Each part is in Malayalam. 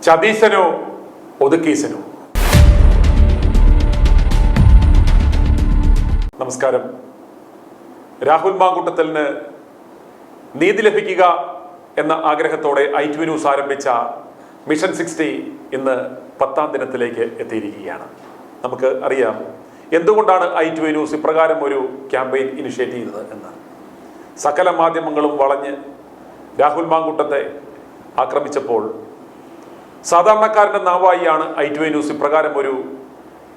ചതീശനോ ഒതുക്കീശനോ? നമസ്കാരം. രാഹുൽ മാങ്കൂട്ടത്തലിന് നീതി ലഭിക്കുക എന്ന ആഗ്രഹത്തോടെ i2 ന്യൂസ് ആരംഭിച്ച മിഷൻ 60 ഇന്ന് 10ാം ദിനത്തിലേക്ക് എത്തിയിരിക്കുകയാണ്. നമുക്ക് അറിയാം എന്തുകൊണ്ടാണ് i2 ന്യൂസ് ഇപ്രകാരം ഒരു ക്യാമ്പയിൻ ഇനിഷ്യേറ്റ് ചെയ്തത് എന്ന്. സകല മാധ്യമങ്ങളും വളഞ്ഞ് രാഹുൽ മാങ്കൂട്ടത്തെ ആക്രമിച്ചപ്പോൾ സാധാരണക്കാരൻ്റെ നാവായിയാണ് i2 ന്യൂസ് ഇപ്രകാരം ഒരു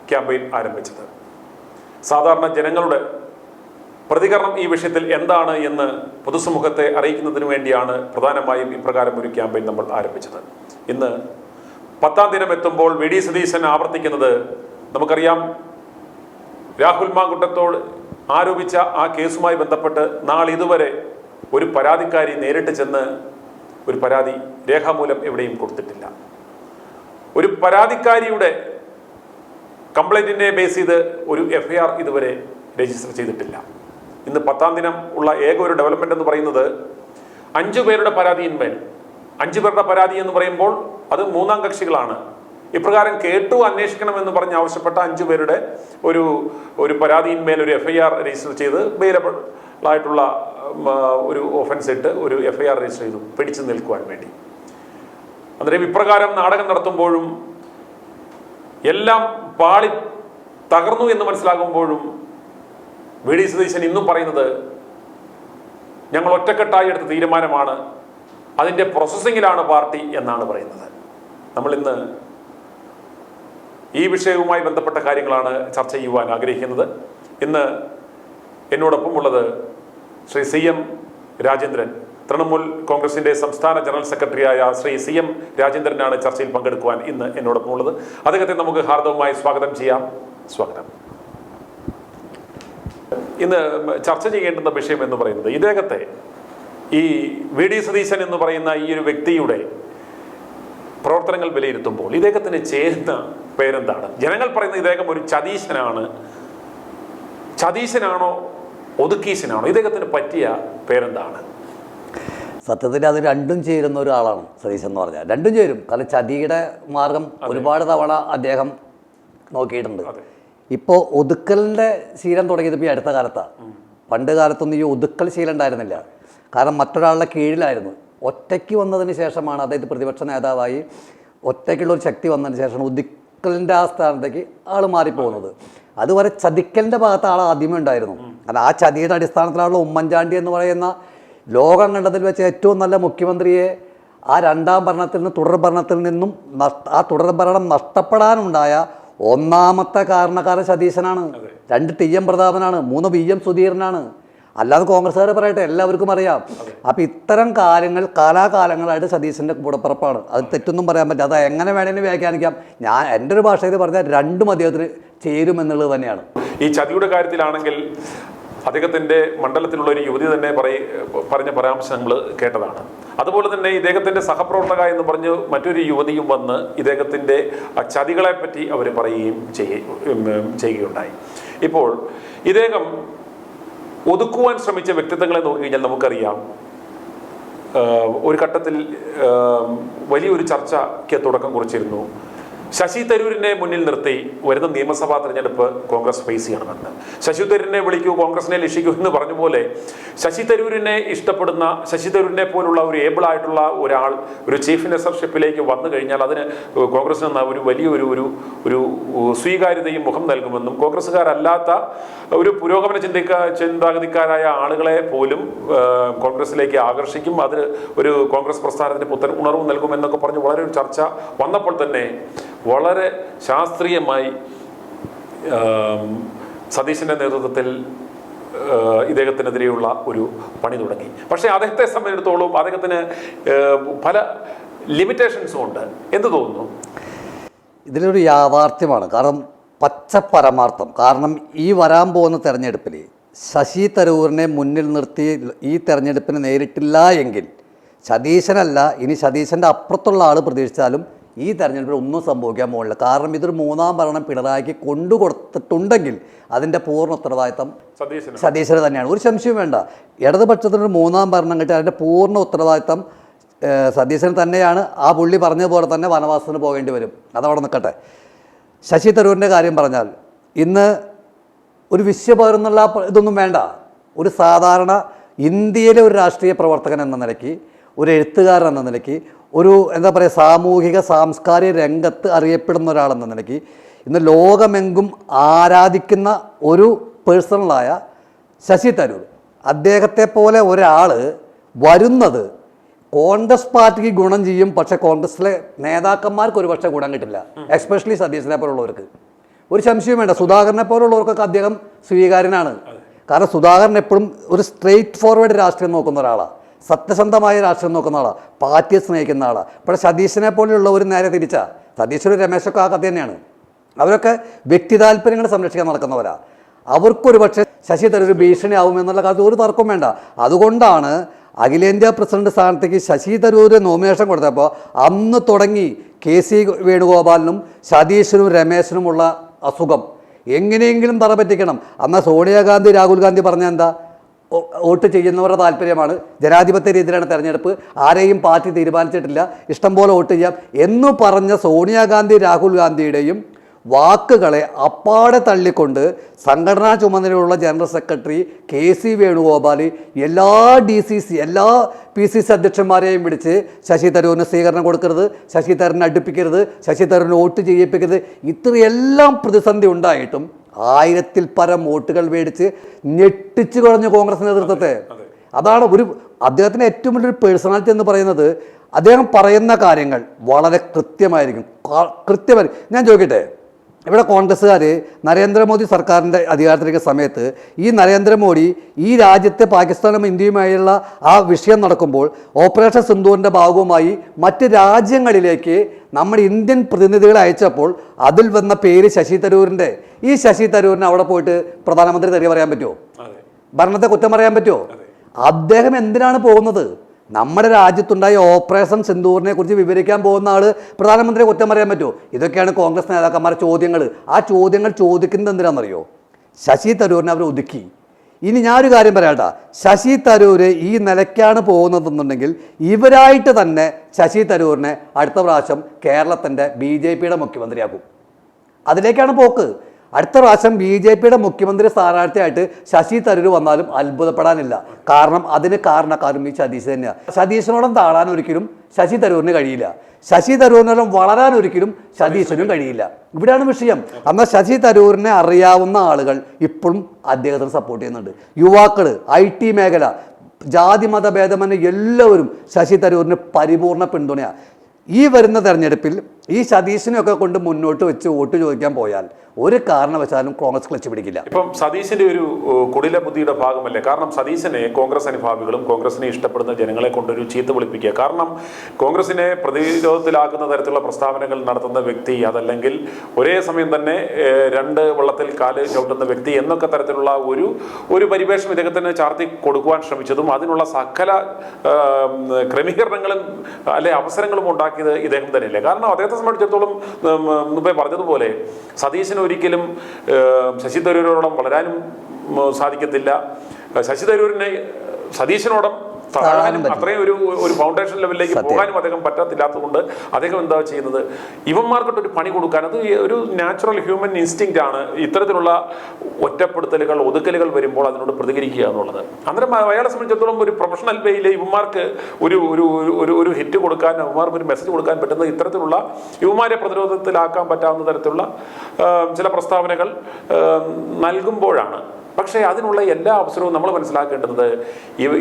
ക്യാമ്പയിൻ ആരംഭിച്ചത്. സാധാരണ ജനങ്ങളുടെ പ്രതികരണം ഈ വിഷയത്തിൽ എന്താണ് എന്ന് പൊതുസമൂഹത്തെ അറിയിക്കുന്നതിന് വേണ്ടിയാണ് പ്രധാനമായും ഇപ്രകാരം ഒരു ക്യാമ്പയിൻ നമ്മൾ ആരംഭിച്ചത്. ഇന്ന് 10ാം ദിനം എത്തുമ്പോൾ വി ഡി സതീശൻ ആവർത്തിക്കുന്നത് നമുക്കറിയാം. രാഹുൽ മാങ്കൂട്ടത്തോട് ആരോപിച്ച ആ കേസുമായി ബന്ധപ്പെട്ട് നാളിതുവരെ ഒരു പരാതിക്കാരി നേരിട്ട് ചെന്ന് ഒരു പരാതി രേഖാമൂലം എവിടെയും കൊടുത്തിട്ടില്ല. ഒരു പരാതിക്കാരിയുടെ കംപ്ലൈന്റിനെ ബേസ് ചെയ്ത് ഒരു FIR ഇതുവരെ രജിസ്റ്റർ ചെയ്തിട്ടില്ല. ഇന്ന് 10ാം ദിനം ഉള്ള ഏക ഒരു ഡെവലപ്മെന്റ് എന്ന് പറയുന്നത് 5 പേരുടെ പരാതിയിന്മേൽ 5 പേരുടെ പരാതി എന്ന് പറയുമ്പോൾ അത് 3ാം കക്ഷികളാണ്. ഇപ്രകാരം കേട്ടു അന്വേഷിക്കണമെന്ന് പറഞ്ഞ് ആവശ്യപ്പെട്ട 5 പേരുടെ ഒരു പരാതിയിന്മേൽ ഒരു FIR രജിസ്റ്റർ ചെയ്ത് ബെയിലബിൾ ആയിട്ടുള്ള ഒരു ഒഫൻസ് ഇട്ട് ഒരു FIR രജിസ്റ്റർ ചെയ്തു പിടിച്ചു നിൽക്കുവാൻ വേണ്ടി. അന്നേരം ഇപ്രകാരം നാടകം നടത്തുമ്പോഴും എല്ലാം പാളി തകർന്നു എന്ന് മനസ്സിലാകുമ്പോഴും വി ഡി സതീശൻ ഇന്നും പറയുന്നത് ഞങ്ങൾ ഒറ്റക്കെട്ടായി എടുത്ത തീരുമാനമാണ്, അതിൻ്റെ പ്രോസസ്സിങ്ങിലാണ് പാർട്ടി എന്നാണ് പറയുന്നത്. നമ്മൾ ഇന്ന് ഈ വിഷയവുമായി ബന്ധപ്പെട്ട കാര്യങ്ങളാണ് ചർച്ച ചെയ്യുവാൻ ആഗ്രഹിക്കുന്നത്. ഇന്ന് എന്നോടൊപ്പം ഉള്ളത് ശ്രീ CM രാജേന്ദ്രൻ, തൃണമൂൽ കോൺഗ്രസിന്റെ സംസ്ഥാന ജനറൽ സെക്രട്ടറിയായ ശ്രീ CM രാജേന്ദ്രനാണ് ചർച്ചയിൽ പങ്കെടുക്കുവാൻ ഇന്ന് എന്നോടൊപ്പം ഉള്ളത്. അദ്ദേഹത്തെ നമുക്ക് ഹാർദവമായി സ്വാഗതം ചെയ്യാം. സ്വാഗതം. ഇന്ന് ചർച്ച ചെയ്യേണ്ടുന്ന വിഷയം എന്ന് പറയുന്നത് ഇദ്ദേഹത്തെ ഈ വി ഡി സതീശൻ എന്ന് പറയുന്ന ഈ ഒരു വ്യക്തിയുടെ പ്രവർത്തനങ്ങൾ വിലയിരുത്തുമ്പോൾ ഇദ്ദേഹത്തിന് ചേരുന്ന പേരെന്താണ്? ജനങ്ങൾ പറയുന്ന ഇദ്ദേഹം ഒരു ചതീശനാണ്. ചതീശനാണോ ഒതുക്കീശനാണോ? ഇദ്ദേഹത്തിന് പറ്റിയ പേരെന്താണ്? സത്യത്തിൽ അത് രണ്ടും ചേരുന്ന ഒരാളാണ് സതീശൻ എന്ന് പറഞ്ഞാൽ. രണ്ടും ചേരും. കാരണം ചതിയുടെ മാർഗം ഒരുപാട് തവണ അദ്ദേഹം നോക്കിയിട്ടുണ്ട്. ഇപ്പോൾ ഒതുക്കലിൻ്റെ ശീലം തുടങ്ങിയത് ഇപ്പോൾ ഈ അടുത്ത കാലത്താണ്. പണ്ട് കാലത്തൊന്നും ഈ ഒതുക്കൽ ശീലം ഉണ്ടായിരുന്നില്ല. കാരണം മറ്റൊരാളുടെ കീഴിലായിരുന്നു. ഒറ്റയ്ക്ക് വന്നതിന് ശേഷമാണ്, അതായത് പ്രതിപക്ഷ നേതാവായി ഒറ്റയ്ക്കുള്ളൊരു ശക്തി വന്നതിന് ശേഷമാണ് ഒതുക്കലിൻ്റെ ആ സ്ഥാനത്തേക്ക് ആൾ മാറിപ്പോകുന്നത്. അതുവരെ ചതിക്കലിൻ്റെ ഭാഗത്ത് ആൾ ആദ്യമേ ഉണ്ടായിരുന്നു. കാരണം ആ ചതിയുടെ അടിസ്ഥാനത്തിലുള്ള ഉമ്മൻചാണ്ടി എന്ന് പറയുന്ന ലോകം കണ്ടതിൽ വെച്ച് ഏറ്റവും നല്ല മുഖ്യമന്ത്രിയെ ആ 2ാം ഭരണത്തിൽ നിന്ന് തുടർ ഭരണത്തിൽ നിന്നും ആ തുടർ ഭരണം നഷ്ടപ്പെടാനുണ്ടായ ഒന്നാമത്തെ കാരണക്കാരൻ സതീശനാണ്. 2 TM പ്രതാപനാണ്, 3 VM സുധീരനാണ്. അല്ലാതെ കോൺഗ്രസ്സുകാർ പറയട്ടെ, എല്ലാവർക്കും അറിയാം. അപ്പം ഇത്തരം കാര്യങ്ങൾ കാലാകാലങ്ങളായിട്ട് സതീശൻ്റെ കൂടപ്പിറപ്പാണ്. അത് തെറ്റൊന്നും പറയാൻ പറ്റില്ല. അത് എങ്ങനെ വേണമെങ്കിലും വ്യാഖ്യാനിക്കാം. ഞാൻ എൻ്റെ ഒരു ഭാഷയിൽ പറഞ്ഞാൽ രണ്ടും അദ്ദേഹത്തിന് ചേരുമെന്നുള്ളത് തന്നെയാണ്. ഈ ചതിയുടെ കാര്യത്തിലാണെങ്കിൽ അദ്ദേഹത്തിൻ്റെ മണ്ഡലത്തിലുള്ള ഒരു യുവതി തന്നെ പറഞ്ഞ പരാമർശങ്ങൾ കേട്ടതാണ്. അതുപോലെ തന്നെ ഇദ്ദേഹത്തിൻ്റെ സഹപ്രവർത്തക എന്ന് പറഞ്ഞ് മറ്റൊരു യുവതിയും വന്ന് ഇദ്ദേഹത്തിൻ്റെ ചതികളെ പറ്റി അവർ പറയുകയും ചെയ്യുകയുണ്ടായി. ഇപ്പോൾ ഇദ്ദേഹം ഒതുക്കുവാൻ ശ്രമിച്ച വ്യക്തിത്വങ്ങളെ നോക്കിക്കഴിഞ്ഞാൽ നമുക്കറിയാം. ഒരു ഘട്ടത്തിൽ വലിയൊരു ചർച്ചയ്ക്ക് തുടക്കം കുറിച്ചിരുന്നു. ശശി തരൂരിനെ മുന്നിൽ നിർത്തി വരുന്ന നിയമസഭാ തെരഞ്ഞെടുപ്പ് കോൺഗ്രസ് ഫേസ് ചെയ്യണമെന്ന്. ശശി തരൂരിനെ വിളിക്കൂ, കോൺഗ്രസിനെ ലക്ഷിക്കൂ എന്ന് പറഞ്ഞ പോലെ ശശി തരൂരിനെ ഇഷ്ടപ്പെടുന്ന, ശശി തരൂരിനെ പോലുള്ള ഒരു ഏബിൾ ആയിട്ടുള്ള ഒരാൾ ഒരു ചീഫ് മിനിസ്റ്റർഷിപ്പിലേക്ക് വന്നു കഴിഞ്ഞാൽ അതിന് കോൺഗ്രസിന് ഒരു വലിയൊരു സ്വീകാര്യതയും മുഖം നൽകുമെന്നും കോൺഗ്രസ്സുകാരല്ലാത്ത ഒരു പുരോഗമന ചിന്താഗതിക്കാരായ ആളുകളെ പോലും കോൺഗ്രസിലേക്ക് ആകർഷിക്കും, അതിന് ഒരു കോൺഗ്രസ് പ്രസ്ഥാനത്തിന് പുത്തൻ ഉണർവ് നൽകുമെന്നൊക്കെ പറഞ്ഞ് വളരെ ഒരു ചർച്ച വന്നപ്പോൾ തന്നെ വളരെ ശാസ്ത്രീയമായി സതീശന്റെ നേതൃത്വത്തിൽ ഇദ്ദേഹത്തിനെതിരെയുള്ള ഒരു പണി തുടങ്ങി. പക്ഷേ അദ്ദേഹത്തെ സംബന്ധിച്ചിടത്തോളം അദ്ദേഹത്തിന് പല ലിമിറ്റേഷൻസും ഉണ്ട്. എന്ത് തോന്നുന്നു? ഇതിലൊരു യാഥാർത്ഥ്യമാണ്. കാരണം പച്ചപ്പരമാർത്ഥം. കാരണം ഈ വരാൻ പോകുന്ന തെരഞ്ഞെടുപ്പിൽ ശശി തരൂരിനെ മുന്നിൽ നിർത്തി ഈ തെരഞ്ഞെടുപ്പിന് നേരിട്ടില്ല എങ്കിൽ സതീശനല്ല, ഇനി സതീശൻ്റെ അപ്പുറത്തുള്ള ആൾ പ്രതീക്ഷിച്ചാലും ഈ തെരഞ്ഞെടുപ്പിൽ ഒന്നും സംഭവിക്കാൻ പോകുന്നില്ല. കാരണം ഇതൊരു 3ാം ഭരണം പിണറായിക്ക് കൊണ്ടുകൊടുത്തിട്ടുണ്ടെങ്കിൽ അതിൻ്റെ പൂർണ്ണ ഉത്തരവാദിത്തം സതീശന് തന്നെയാണ്. ഒരു സംശയം വേണ്ട. ഇടതുപക്ഷത്തിനൊരു 3ാം ഭരണം കിട്ടി അതിൻ്റെ പൂർണ്ണ ഉത്തരവാദിത്തം സതീശൻ തന്നെയാണ് ആ പുള്ളി പറഞ്ഞതുപോലെ തന്നെ വനവാസത്തിന് പോകേണ്ടി വരും. അതവിടെ നിൽക്കട്ടെ. ശശി തരൂരിൻ്റെ കാര്യം പറഞ്ഞാൽ ഇന്ന് ഒരു വിശ്വപൗരെന്നുള്ള ഇതൊന്നും വേണ്ട. ഒരു സാധാരണ ഇന്ത്യയിലെ ഒരു രാഷ്ട്രീയ പ്രവർത്തകൻ എന്ന നിലയ്ക്ക്, ഒരു എഴുത്തുകാരൻ എന്ന നിലയ്ക്ക്, ഒരു എന്താ പറയുക സാമൂഹിക സാംസ്കാരിക രംഗത്ത് അറിയപ്പെടുന്ന ഒരാളെന്ന നിലയ്ക്ക് ഇന്ന് ലോകമെങ്കും ആരാധിക്കുന്ന ഒരു പേഴ്സണലായ ശശി തരൂർ, അദ്ദേഹത്തെ പോലെ ഒരാൾ വരുന്നത് കോൺഗ്രസ് പാർട്ടിക്ക് ഗുണം ചെയ്യും. പക്ഷേ കോൺഗ്രസിലെ നേതാക്കന്മാർക്ക് ഒരു പക്ഷേ ഗുണം കിട്ടില്ല. എസ്പെഷ്യലി സതീശനെ പോലുള്ളവർക്ക് ഒരു സംശയം വേണ്ട. സുധാകരനെ പോലുള്ളവർക്കൊക്കെ അദ്ദേഹം സ്വീകാര്യനാണ്. കാരണം സുധാകരൻ എപ്പോഴും ഒരു സ്ട്രെയിറ്റ് ഫോർവേഡ് രാഷ്ട്രീയം നോക്കുന്ന ഒരാളാണ്, സത്യസന്ധമായ രാഷ്ട്രീയം നോക്കുന്ന ആളാണ്, പാർട്ടിയെ സ്നേഹിക്കുന്ന ആളാണ്. പക്ഷേ സതീശനെ പോലെയുള്ളവർ നേരെ തിരിച്ചാ. സതീശനും രമേശൊക്കെ ആ കഥ തന്നെയാണ്. അവരൊക്കെ വ്യക്തി താല്പര്യങ്ങൾ സംരക്ഷിക്കാൻ നടക്കുന്നവരാണ്. അവർക്കൊരു പക്ഷേ ശശി തരൂർ ഭീഷണിയാവും എന്നുള്ള കാര്യത്തിൽ ഒരു തർക്കം വേണ്ട. അതുകൊണ്ടാണ് അഖിലേന്ത്യാ പ്രസിഡന്റ് സ്ഥാനത്തേക്ക് ശശി തരൂർ നോമിനേഷൻ കൊടുത്തപ്പോൾ അന്ന് തുടങ്ങി KC വേണുഗോപാലിനും സതീശനും രമേശനുമുള്ള അസുഖം എങ്ങനെയെങ്കിലും തറ പറ്റിക്കണം. അന്ന് സോണിയാഗാന്ധി രാഹുൽ ഗാന്ധി പറഞ്ഞ എന്താ, വോട്ട് ചെയ്യുന്നവരുടെ താല്പര്യമാണ്, ജനാധിപത്യ രീതിയിലാണ് തെരഞ്ഞെടുപ്പ്, ആരെയും പാർട്ടി തീരുമാനിച്ചിട്ടില്ല, ഇഷ്ടം പോലെ വോട്ട് ചെയ്യാം എന്ന് പറഞ്ഞ സോണിയാഗാന്ധി രാഹുൽ ഗാന്ധിയുടെയും വാക്കുകളെ അപ്പാടെ തള്ളിക്കൊണ്ട് സംഘടനാ ചുമതലയുള്ള ജനറൽ സെക്രട്ടറി KC വേണുഗോപാൽ എല്ലാ DCC എല്ലാ PCC അധ്യക്ഷന്മാരെയും വിളിച്ച് ശശി തരൂരിന് സ്വീകരണം കൊടുക്കരുത്, ശശി തരൂരിനെ അടുപ്പിക്കരുത്, ശശി തരൂരിന് വോട്ട് ചെയ്യിപ്പിക്കരുത്, ഇത്രയെല്ലാം പ്രതിസന്ധി ഉണ്ടായിട്ടും 1000-ൽ പരം വോട്ടുകൾ മേടിച്ച് ഞെട്ടിച്ചു കളഞ്ഞു കോൺഗ്രസ് നേതൃത്വത്തെ. അതാണ് അദ്ദേഹത്തിൻ്റെ ഏറ്റവും വലിയൊരു പേഴ്സണാലിറ്റി എന്ന് പറയുന്നത്. അദ്ദേഹം പറയുന്ന കാര്യങ്ങൾ വളരെ കൃത്യമായിരിക്കും. ഞാൻ ചോദിക്കട്ടെ, ഇവിടെ കോൺഗ്രസ്സുകാർ നരേന്ദ്രമോദി സർക്കാരിൻ്റെ അധികാരത്തിലിരിക്കുന്ന സമയത്ത് ഈ നരേന്ദ്രമോദി ഈ രാജ്യത്തെ പാകിസ്ഥാനും ഇന്ത്യയുമായുള്ള ആ വിഷയം നടക്കുമ്പോൾ ഓപ്പറേഷൻ സിന്ദൂറിൻ്റെ ഭാഗവുമായി മറ്റ് രാജ്യങ്ങളിലേക്ക് നമ്മുടെ ഇന്ത്യൻ പ്രതിനിധികളെ അയച്ചപ്പോൾ അതിൽ വന്ന പേര് ശശി തരൂരിൻ്റെ. ഈ ശശി തരൂരിന് അവിടെ പോയിട്ട് പ്രധാനമന്ത്രി തെറി പറയാൻ പറ്റുമോ? ഭരണത്തെ കുറ്റം പറയാൻ പറ്റുമോ? അദ്ദേഹം എന്തിനാണ് പോകുന്നത്? നമ്മുടെ രാജ്യത്തുണ്ടായ ഓപ്പറേഷൻ സിന്ദൂറിനെ കുറിച്ച് വിവരിക്കാൻ പോകുന്ന ആൾ പ്രധാനമന്ത്രിയെ കുറ്റം പറയാൻ പറ്റുമോ? ഇതൊക്കെയാണ് കോൺഗ്രസ് നേതാക്കന്മാരുടെ ചോദ്യങ്ങൾ. ആ ചോദ്യങ്ങൾ ചോദിക്കുന്നത് എന്തിനാണെന്നറിയോ? ശശി തരൂരിനെ അവർ ഒതുക്കി. ഇനി ഞാനൊരു കാര്യം പറയാട്ടാ, ശശി തരൂർ ഈ നിലയ്ക്കാണ് പോകുന്നതെന്നുണ്ടെങ്കിൽ ഇവരായിട്ട് തന്നെ ശശി തരൂരിനെ അടുത്ത പ്രാവശ്യം കേരളത്തിൻ്റെ BJPയുടെ മുഖ്യമന്ത്രിയാക്കും. അതിലേക്കാണ് പോക്ക്. അടുത്ത പ്രാവശ്യം BJPയുടെ മുഖ്യമന്ത്രി സ്ഥാനാർത്ഥിയായിട്ട് ശശി തരൂർ വന്നാലും അത്ഭുതപ്പെടാനില്ല. കാരണം അതിന് കാരണക്കാരും ഈ സതീശ് തന്നെയാണ്. സതീശനോളം താഴാൻ ഒരിക്കലും ശശി തരൂരിന് കഴിയില്ല, ശശി തരൂരിനോളം വളരാൻ ഒരിക്കലും സതീശനും കഴിയില്ല. ഇവിടെയാണ് വിഷയം. എന്നാൽ ശശി തരൂരിനെ അറിയാവുന്ന ആളുകൾ ഇപ്പോഴും അദ്ദേഹത്തിന് സപ്പോർട്ട് ചെയ്യുന്നുണ്ട്. യുവാക്കൾ, IT മേഖല, ജാതി മത ഭേദമന്യേ എല്ലാവരും ശശി തരൂരിന് പരിപൂർണ പിന്തുണയാണ്. ഈ വരുന്ന തെരഞ്ഞെടുപ്പിൽ ഈ സതീശനെയൊക്കെ കൊണ്ട് മുന്നോട്ട് വെച്ച് വോട്ട് ചോദിക്കാൻ പോയാൽ ഒരു കാരണവശാലും കോൺഗ്രസ് ക്ലച്ച് പിടിക്കില്ല. ഇപ്പം സതീശന്റെ ഒരു കുടില ബുദ്ധിയുടെ ഭാഗമല്ലേ? കാരണം സതീശനെ കോൺഗ്രസ് അനുഭാവികളും കോൺഗ്രസിനെ ഇഷ്ടപ്പെടുന്ന ജനങ്ങളെ കൊണ്ടൊരു ചീത്ത വിളിപ്പിക്കുക. കാരണം കോൺഗ്രസിനെ പ്രതിരോധത്തിലാക്കുന്ന തരത്തിലുള്ള പ്രസ്താവനകൾ നടത്തുന്ന വ്യക്തി, അതല്ലെങ്കിൽ ഒരേ സമയം തന്നെ 2 വള്ളത്തിൽ കാല് ചവിട്ടുന്ന വ്യക്തി എന്നൊക്കെ തരത്തിലുള്ള ഒരു പരിവേഷം ഇദ്ദേഹത്തിന് ചാർത്തി കൊടുക്കുവാൻ ശ്രമിച്ചതും അതിനുള്ള സകല ക്രമീകരണങ്ങളും അല്ലെ അവസരങ്ങളും ഉണ്ടാക്കിയത് ഇദ്ദേഹം തന്നെയല്ലേ? കാരണം അദ്ദേഹത്തെ സംബന്ധിച്ചിടത്തോളം മുമ്പേ പറഞ്ഞതുപോലെ സതീശന് ഒരിക്കലും ശശി തരൂരിനോടം വളരാനും സാധിക്കത്തില്ല. ശശി തരൂരിനെ സതീശനോടം അത്രയും ഒരു ഫൗണ്ടേഷൻ ലെവലിലേക്ക് പോകാനും അദ്ദേഹം പറ്റത്തില്ലാത്തതുകൊണ്ട് അദ്ദേഹം എന്താ ചെയ്യുന്നത്, ഇവന്മാർക്കിട്ടൊരു പണി കൊടുക്കാൻ, അത് ഒരു നാച്ചുറൽ ഹ്യൂമൻ ഇൻസ്റ്റിങ്ക്റ്റ് ആണ്. ഇത്തരത്തിലുള്ള ഒറ്റപ്പെടുത്തലുകൾ, ഒതുക്കലുകൾ വരുമ്പോൾ അതിനോട് പ്രതികരിക്കുക എന്നുള്ളത്. അന്നേരം അയാളെ സംബന്ധിച്ചിടത്തോളം ഒരു പ്രൊഫഷണൽ വേയിൽ ഇവന്മാർക്ക് ഒരു ഹിറ്റ് കൊടുക്കാൻ, ഇവന്മാർക്ക് ഒരു മെസ്സേജ് കൊടുക്കാൻ പറ്റുന്നത് ഇത്തരത്തിലുള്ള ഇവന്മാരെ പ്രതിരോധത്തിലാക്കാൻ പറ്റാവുന്ന തരത്തിലുള്ള ചില പ്രസ്താവനകൾ നൽകുമ്പോഴാണ്. പക്ഷേ അതിനുള്ള എല്ലാ അവസരവും നമ്മൾ മനസ്സിലാക്കേണ്ടത്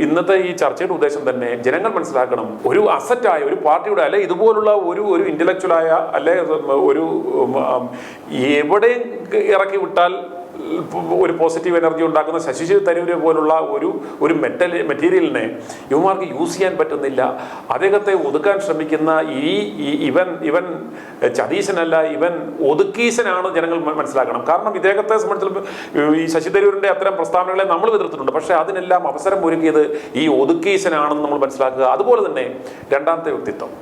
ഇന്നത്തെ ഈ ചർച്ചയുടെ ഉദ്ദേശം തന്നെ ജനങ്ങൾ മനസ്സിലാക്കണം. ഒരു അസറ്റായ ഒരു പാർട്ടിയുടെ അല്ലെ ഇതുപോലുള്ള ഒരു ഇന്റലക്ച്വലായ അല്ലെ ഒരു എവിടെയും ഇറക്കി വിട്ടാൽ ഒരു പോസിറ്റീവ് എനർജി ഉണ്ടാക്കുന്ന ശശി തരൂര് പോലുള്ള ഒരു മെറ്റീരിയലിനെ ഇവന്മാർക്ക് യൂസ് ചെയ്യാൻ പറ്റുന്നില്ല. അദ്ദേഹത്തെ ഒതുക്കാൻ ശ്രമിക്കുന്ന ഇവൻ ചതീശനല്ല, ഇവൻ ഒതുക്കീശനാണ് ജനങ്ങൾ മനസ്സിലാക്കണം. കാരണം ഇദ്ദേഹത്തെ സംബന്ധിച്ചിടത്തോളം ഈ ശശി തരൂരിന്റെ അത്തരം പ്രസ്താവനകളെ നമ്മൾ എതിർത്തിട്ടുണ്ട്. പക്ഷേ അതിനെല്ലാം അവസരം ഒരുക്കിയത് ഈ ഒതുക്കീശനാണെന്ന് നമ്മൾ മനസ്സിലാക്കുക. അതുപോലെ തന്നെ രണ്ടാമത്തെ വ്യക്തിത്വം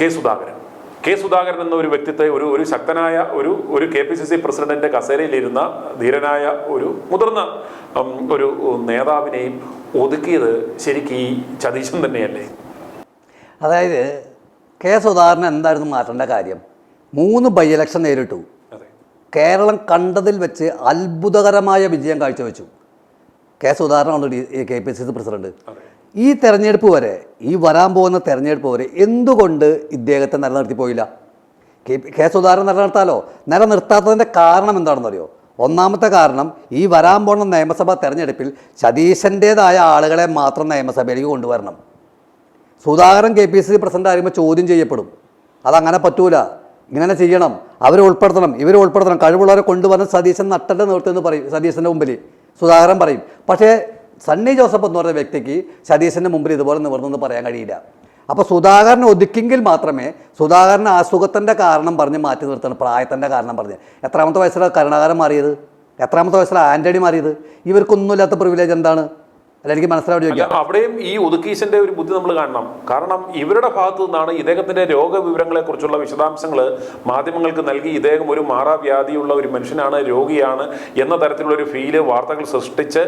കെ സുധാകരൻ എന്ന ഒരു വ്യക്തിത്വത്തെ ഒരു ശക്തനായ ഒരു KPCC പ്രസിഡന്റിന്റെ കസേരയിലിരുന്ന ധീരനായ ഒരു മുതിർന്ന ഒരു നേതാവിനെയും ഒതുക്കിയത് ശരിക്കും ഈ സതീശൻ തന്നെയല്ലേ? അതായത് കെ സുധാകരൻ എന്തായിരുന്നു മാറ്റേണ്ട കാര്യം? 3 ബൈ ഇലക്ഷൻ നേരിട്ടു. കേരളം കണ്ടതിൽ വെച്ച് അത്ഭുതകരമായ വിജയം കാഴ്ചവെച്ചു. കെ സുധാകരനാണ് KPCC പ്രസിഡന്റ്. ഈ തെരഞ്ഞെടുപ്പ് വരെ, ഈ വരാൻ പോകുന്ന തെരഞ്ഞെടുപ്പ് വരെ എന്തുകൊണ്ട് ഇദ്ദേഹത്തെ നിലനിർത്തി പോയില്ല? കെ സുധാകരൻ നിലനിർത്താത്തതിൻ്റെ കാരണം എന്താണെന്നറിയോ? ഒന്നാമത്തെ കാരണം, ഈ വരാൻ പോകുന്ന നിയമസഭാ തെരഞ്ഞെടുപ്പിൽ സതീശൻ്റേതായ ആളുകളെ മാത്രം നിയമസഭയിലേക്ക് കൊണ്ടുവരണം. സുധാകരൻ KPCC പ്രസിഡന്റ് ആകുമ്പോൾ ചോദ്യം ചെയ്യപ്പെടും. അതങ്ങനെ പറ്റൂല, ഇങ്ങനെ ചെയ്യണം, അവരെ ഉൾപ്പെടുത്തണം, ഇവരെ ഉൾപ്പെടുത്തണം, കഴിവുള്ളവരെ കൊണ്ടുവരണം, സതീശൻ നട്ടൻ്റെ നിർത്തുമെന്ന് പറയും. സതീശൻ്റെ മുമ്പിൽ സുധാകരൻ പറയും. പക്ഷേ സണ്ണി ജോസഫ് എന്ന് പറയുന്ന വ്യക്തിക്ക് സതീശൻ്റെ മുമ്പിൽ ഇതുപോലെ നിവർന്നെന്ന് പറയാൻ കഴിയില്ല. അപ്പോൾ സുധാകരനെ ഒതുക്കിയെങ്കിൽ മാത്രമേ, സുധാകരനെ അസുഖത്തിൻ്റെ കാരണം പറഞ്ഞ് മാറ്റി നിർത്തണം, പ്രായത്തിൻ്റെ കാരണം പറഞ്ഞ്. എത്രാമത്തെ വയസ്സിലാണ് കരുണാകരൻ മാറിയത്? എത്രാമത്തെ വയസ്സിലാണ് ആൻ്റണി മാറിയത്? ഇവർക്കൊന്നുമില്ലാത്ത പ്രിവിലേജ് എന്താണ്? അല്ല, എനിക്ക് മനസ്സിലാവുക ചോദിക്കാം. അവിടെയും ഈ ഒതുക്കീശന്റെ ഒരു ബുദ്ധി നമ്മൾ കാണണം. കാരണം ഇവരുടെ ഭാഗത്തു നിന്നാണ് ഇദ്ദേഹത്തിന്റെ രോഗവിവരങ്ങളെ കുറിച്ചുള്ള വിശദാംശങ്ങൾ മാധ്യമങ്ങൾക്ക് നൽകി ഇദ്ദേഹം ഒരു മാറാവ്യാധിയുള്ള ഒരു മനുഷ്യനാണ്, രോഗിയാണ് എന്ന തരത്തിലുള്ള ഒരു ഫീല് വാർത്തകൾ സൃഷ്ടിച്ച്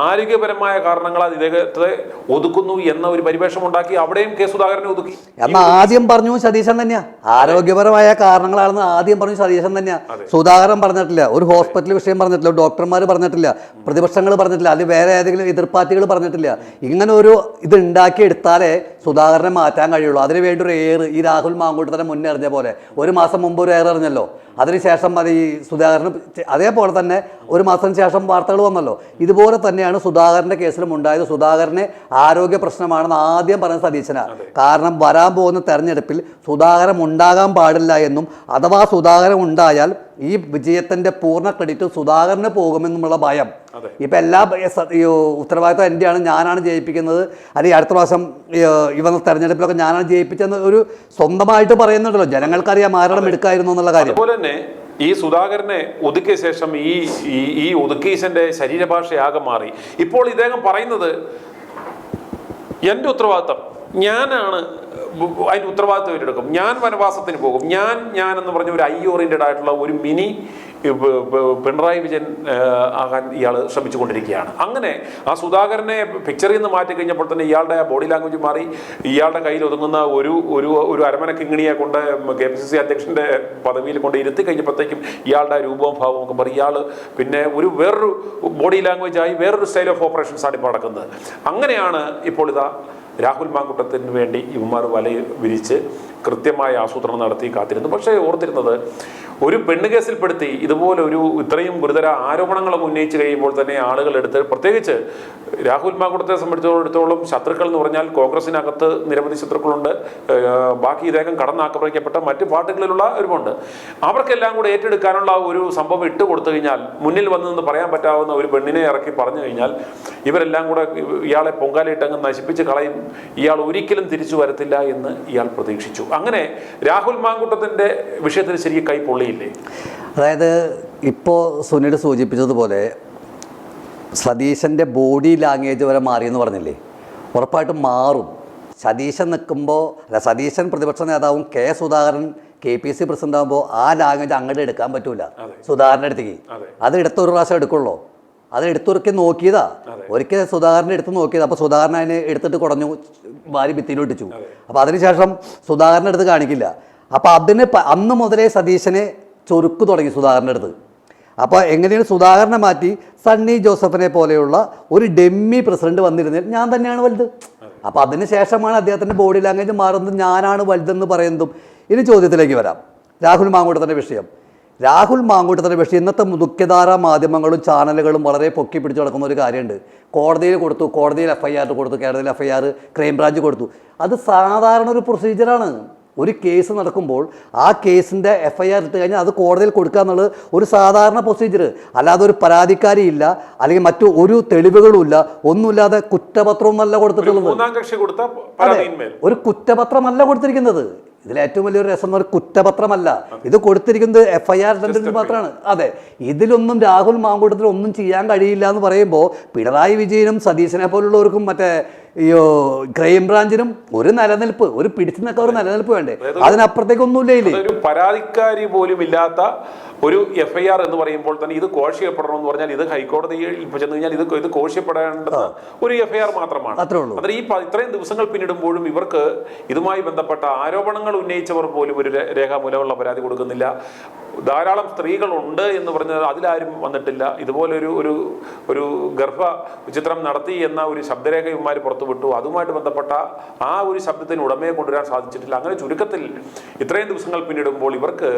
ആരോഗ്യപരമായ കാരണങ്ങളാൽ ഇദ്ദേഹത്തെ ഒതുക്കുന്നു എന്ന ഒരു പരിവേഷം ഉണ്ടാക്കി അവിടെയും കെ സുധാകരനെ ഒതുക്കി. എന്നാൽ ആദ്യം പറഞ്ഞു സതീശൻ തന്നെയാ, ആരോഗ്യപരമായ കാരണങ്ങളാണെന്ന് ആദ്യം പറഞ്ഞു സതീശൻ തന്നെയാ. സുധാകരൻ പറഞ്ഞിട്ടില്ല, ഒരു ഹോസ്പിറ്റൽ വിഷയം പറഞ്ഞിട്ടില്ല, ഡോക്ടർമാർ പറഞ്ഞിട്ടില്ല, പ്രതിപക്ഷങ്ങൾ പറഞ്ഞിട്ടില്ല, അല്ലെങ്കിൽ വേറെ ഏതെങ്കിലും എതിർ പാർട്ടികൾ പറഞ്ഞിട്ടില്ല. ഇങ്ങനെ ഒരു ഇത് ഉണ്ടാക്കിയെടുത്താലേ സുധാകരനെ മാറ്റാൻ കഴിയുള്ളൂ. അതിന് വേണ്ടി ഒരു ഈ രാഹുൽ മാങ്കൂട്ടത്തിനെ മുന്നേ അറിഞ്ഞ പോലെ 1 മാസം മുമ്പ് ഒരു അറിഞ്ഞല്ലോ. അതിനുശേഷം അത് ഈ സുധാകരന് അതേപോലെ തന്നെ 1 മാസത്തിന് ശേഷം വാർത്തകൾ വന്നല്ലോ. ഇതുപോലെ തന്നെയാണ് സുധാകരൻ്റെ കേസിലും ഉണ്ടായത്. സുധാകരന് ആരോഗ്യ പ്രശ്നമാണെന്ന് ആദ്യം പറഞ്ഞ സതീശനാണ്. കാരണം വരാൻ പോകുന്ന തെരഞ്ഞെടുപ്പിൽ സുധാകരൻ ഉണ്ടാകാൻ പാടില്ല എന്നും, അഥവാ സുധാകരൻ ഉണ്ടായാൽ ഈ വിജയത്തിൻ്റെ പൂർണ്ണ ക്രെഡിറ്റ് സുധാകരന് പോകുമെന്നുള്ള ഭയം. ഇപ്പം എല്ലാ ഉത്തരവാദിത്വം എൻ്റെയാണ്, ഞാനാണ് ജയിപ്പിക്കുന്നത്, അല്ലെങ്കിൽ അടുത്ത പ്രാവശ്യം ഇവന്ന തെരഞ്ഞെടുപ്പിലൊക്കെ ഞാനാണ് ജയിപ്പിച്ചെന്ന് ഒരു സ്വന്തമായിട്ട് പറയുന്നുണ്ടല്ലോ. ജനങ്ങൾക്കറിയാം ആരുടെ എടുക്കായിരുന്നു എന്നുള്ള കാര്യം. അതുപോലെ തന്നെ ഈ സുധാകരനെ ഒതുക്കിയ ശേഷം ഈ ഒതുക്കീശന്റെ ശരീരഭാഷയാകെ മാറി. ഇപ്പോൾ ഇദ്ദേഹം പറയുന്നത് എൻ്റെ ഉത്തരവാദിത്തം, ഞാനാണ് അതിൻ്റെ ഉത്തരവാദിത്വം ഏറ്റെടുക്കും, ഞാൻ വനവാസത്തിന് പോകും, ഞാൻ എന്ന് പറഞ്ഞ ഒരു ഓറിയന്റഡ് ആയിട്ടുള്ള ഒരു മിനി പിണറായി വിജയൻ ആകാൻ ഇയാൾ ശ്രമിച്ചുകൊണ്ടിരിക്കുകയാണ്. അങ്ങനെ ആ സുധാകരനെ പിക്ചറിൽ നിന്ന് മാറ്റി കഴിഞ്ഞപ്പോൾ തന്നെ ഇയാളുടെ ബോഡി ലാംഗ്വേജ് മാറി. ഇയാളുടെ കയ്യിൽ ഒതുങ്ങുന്ന ഒരു അരമന കിങ്ങിണിയെ കൊണ്ട് KPCC അധ്യക്ഷൻ്റെ പദവിയിൽ കൊണ്ട് ഇരുത്തി കഴിഞ്ഞപ്പോഴത്തേക്കും ഇയാളുടെ രൂപവും ഭാവവും ഒക്കെ പറയും. ഇയാൾ പിന്നെ വേറൊരു ബോഡി ലാംഗ്വേജ് ആയി, വേറൊരു സ്റ്റൈൽ ഓഫ് ഓപ്പറേഷൻസാണ് ഇപ്പോൾ നടക്കുന്നത്. അങ്ങനെയാണ് ഇപ്പോൾ ഇതാ രാഹുൽ മാങ്കൂട്ടത്തിന് വേണ്ടി ഇവന്മാർ വല വിരിച്ച് കൃത്യമായ ആസൂത്രണം നടത്തി കാത്തിരുന്നു. പക്ഷേ ഓർത്തിരുന്നത്, ഒരു പെണ്ണ് കേസിൽപ്പെടുത്തി ഇതുപോലെ ഇത്രയും ഗുരുതര ആരോപണങ്ങൾ ഉന്നയിച്ച് കഴിയുമ്പോൾ തന്നെ ആളുകൾ എടുത്ത്, പ്രത്യേകിച്ച് രാഹുൽ മാങ്കൂട്ടത്തെ സംബന്ധിച്ചിടത്തോളം ശത്രുക്കൾ എന്ന് പറഞ്ഞാൽ കോൺഗ്രസിനകത്ത് നിരവധി ശത്രുക്കളുണ്ട്, ബാക്കി ഇദ്ദേഹം കടന്നാക്രമിക്കപ്പെട്ട മറ്റ് പാർട്ടികളിലുള്ള ഒരുമുണ്ട്. അവർക്കെല്ലാം കൂടെ ഏറ്റെടുക്കാനുള്ള ഒരു സംഭവം ഇട്ട് കൊടുത്തു കഴിഞ്ഞാൽ, മുന്നിൽ വന്നു പറയാൻ പറ്റാവുന്ന ഒരു പെണ്ണിനെ ഇറക്കി പറഞ്ഞു കഴിഞ്ഞാൽ ഇവരെല്ലാം കൂടെ ഇയാളെ പൊങ്കാലയിട്ടങ്ങ് നശിപ്പിച്ച് കളയും, ഇയാൾ ഒരിക്കലും തിരിച്ചു വരത്തില്ല എന്ന് ഇയാൾ പ്രതീക്ഷിച്ചു. അങ്ങനെ രാഹുൽ മാങ്കൂട്ടത്തിന്റെ വിഷയത്തിൽ ശരിക്കും കൈ പൊള്ളിയില്ലേ? അതായത് ഇപ്പോൾ സുനിൽ സൂചിപ്പിച്ചതുപോലെ സതീശൻ്റെ ബോഡി ലാംഗ്വേജ് വരെ മാറിയെന്ന് പറഞ്ഞില്ലേ, ഉറപ്പായിട്ടും മാറും. സതീശൻ നിൽക്കുമ്പോൾ, സതീശൻ പ്രതിപക്ഷ നേതാവും കെ സുധാകരൻ KPCC പ്രസിഡന്റ് ആകുമ്പോൾ ആ ലാംഗ്വേജ് അങ്ങോട്ട് എടുക്കാൻ പറ്റൂല. സുധാകരൻ്റെ അടുത്തേക്ക് അത് എടുത്തൊരു പ്രാവശ്യം എടുക്കുള്ളൂ. അത് എടുത്തൊരുക്കി നോക്കിയതാ, ഒരിക്കൽ സുധാകരൻ്റെ എടുത്ത് നോക്കിയത്. അപ്പോൾ സുധാകരൻ അതിനെ എടുത്തിട്ട് കുടഞ്ഞു, വാരി ഭിത്തിയിലൊട്ടിച്ചു. അപ്പോൾ അതിനുശേഷം സുധാകരൻ്റെ അടുത്ത് കാണിക്കില്ല. അപ്പോൾ അന്ന് മുതലേ സതീശനെ ചൊരുക്ക് തുടങ്ങി സുധാകരൻ്റെ അടുത്ത്. അപ്പോൾ എങ്ങനെയാണ് സുധാകരനെ മാറ്റി സണ്ണി ജോസഫിനെ പോലെയുള്ള ഒരു ഡെമ്മി പ്രസിഡന്റ് വന്നിരുന്നതിൽ ഞാൻ തന്നെയാണ് വലുത്. അപ്പോൾ അതിന് ശേഷമാണ് അദ്ദേഹത്തിൻ്റെ ബോഡി ലാംഗ്വേജ് മാറുന്നത്, ഞാനാണ് വലുതെന്ന് പറയുന്നതും. ഇനി ചോദ്യത്തിലേക്ക് വരാം. രാഹുൽ മാങ്കൂട്ടത്തിൻ്റെ വിഷയം. രാഹുൽ മാങ്കൂട്ടത്തിൻ്റെ വിഷയം ഇന്നത്തെ മുഖ്യധാരാ മാധ്യമങ്ങളും ചാനലുകളും വളരെ പൊക്കി പിടിച്ചു നടക്കുന്ന ഒരു കാര്യമുണ്ട്. കോടതിയിൽ കൊടുത്തു, കോടതിയിൽ FIR കൊടുത്തു, കേരളത്തിൽ FIR ക്രൈംബ്രാഞ്ച് കൊടുത്തു. അത് സാധാരണ ഒരു പ്രൊസീജിയറാണ്. ഒരു കേസ് നടക്കുമ്പോൾ ആ കേസിൻ്റെ FIR ഇട്ട് കഴിഞ്ഞാൽ അത് കോടതിയിൽ കൊടുക്കുക എന്നുള്ളത് ഒരു സാധാരണ പ്രൊസീജിയർ. അല്ലാതെ ഒരു പരാതിക്കാരിയില്ല, അല്ലെങ്കിൽ മറ്റു ഒരു തെളിവുകളുമില്ല, ഒന്നുമില്ലാതെ കുറ്റപത്രമൊന്നല്ല കൊടുത്തിട്ടുള്ളത്. ഒരു കുറ്റപത്രമല്ല കൊടുത്തിരിക്കുന്നത്. ഇതിലേറ്റവും വലിയൊരു രസം എന്ന് പറഞ്ഞാൽ കുറ്റപത്രമല്ല, ഇത് കൊടുത്തിരിക്കുന്നത് FIR മാത്രമാണ്. അതെ, ഇതിലൊന്നും രാഹുൽ മാങ്കൂട്ടത്തിൽ ഒന്നും ചെയ്യാൻ കഴിയില്ല എന്ന് പറയുമ്പോൾ പിണറായി വിജയനും സതീശനെ പോലുള്ളവർക്കും മറ്റേ ഈ ക്രൈംബ്രാഞ്ചിനും ഒരു നിലനിൽപ്പ്, ഒരു പിടിച്ചു നിൽക്കാൻ ഒരു നിലനിൽപ്പ് വേണ്ടേ? അതിനപ്പുറത്തേക്കൊന്നുമില്ല. ഒരു പരാതിക്കാരി പോലും ഇല്ലാത്ത ഒരു FIR എന്ന് പറയുമ്പോൾ തന്നെ ഇത് കോഴ്ചയപ്പെടണം എന്ന് പറഞ്ഞാൽ ഇത് ഹൈക്കോടതിയിൽ ചെന്ന് കഴിഞ്ഞാൽ ഇത് കോഴ്ചപ്പെടേണ്ടത് ഒരു FIR മാത്രമാണ്. അന്നേരം ഈ ഇത്രയും ദിവസങ്ങൾ പിന്നിടുമ്പോഴും ഇവർക്ക് ഇതുമായി ബന്ധപ്പെട്ട ആരോപണങ്ങൾ ഉന്നയിച്ചവർ പോലും ഒരു രേഖാമൂലമുള്ള പരാതി കൊടുക്കുന്നില്ല. ധാരാളം സ്ത്രീകളുണ്ട് എന്ന് പറഞ്ഞത് അതിലാരും വന്നിട്ടില്ല. ഇതുപോലെ ഒരു ഗർഭ ചിത്രം നടത്തി എന്ന ഒരു ശബ്ദരേഖ ഇവന്മാർ പുറത്തുവിട്ടു. അതുമായിട്ട് ബന്ധപ്പെട്ട ആ ഒരു ശബ്ദത്തിന് ഉടമയെ കൊണ്ടുവരാൻ സാധിച്ചിട്ടില്ല. അങ്ങനെ ചുരുക്കത്തിൽ ഇത്രയും ദിവസങ്ങൾ പിന്നിടുമ്പോൾ ഇവർക്ക്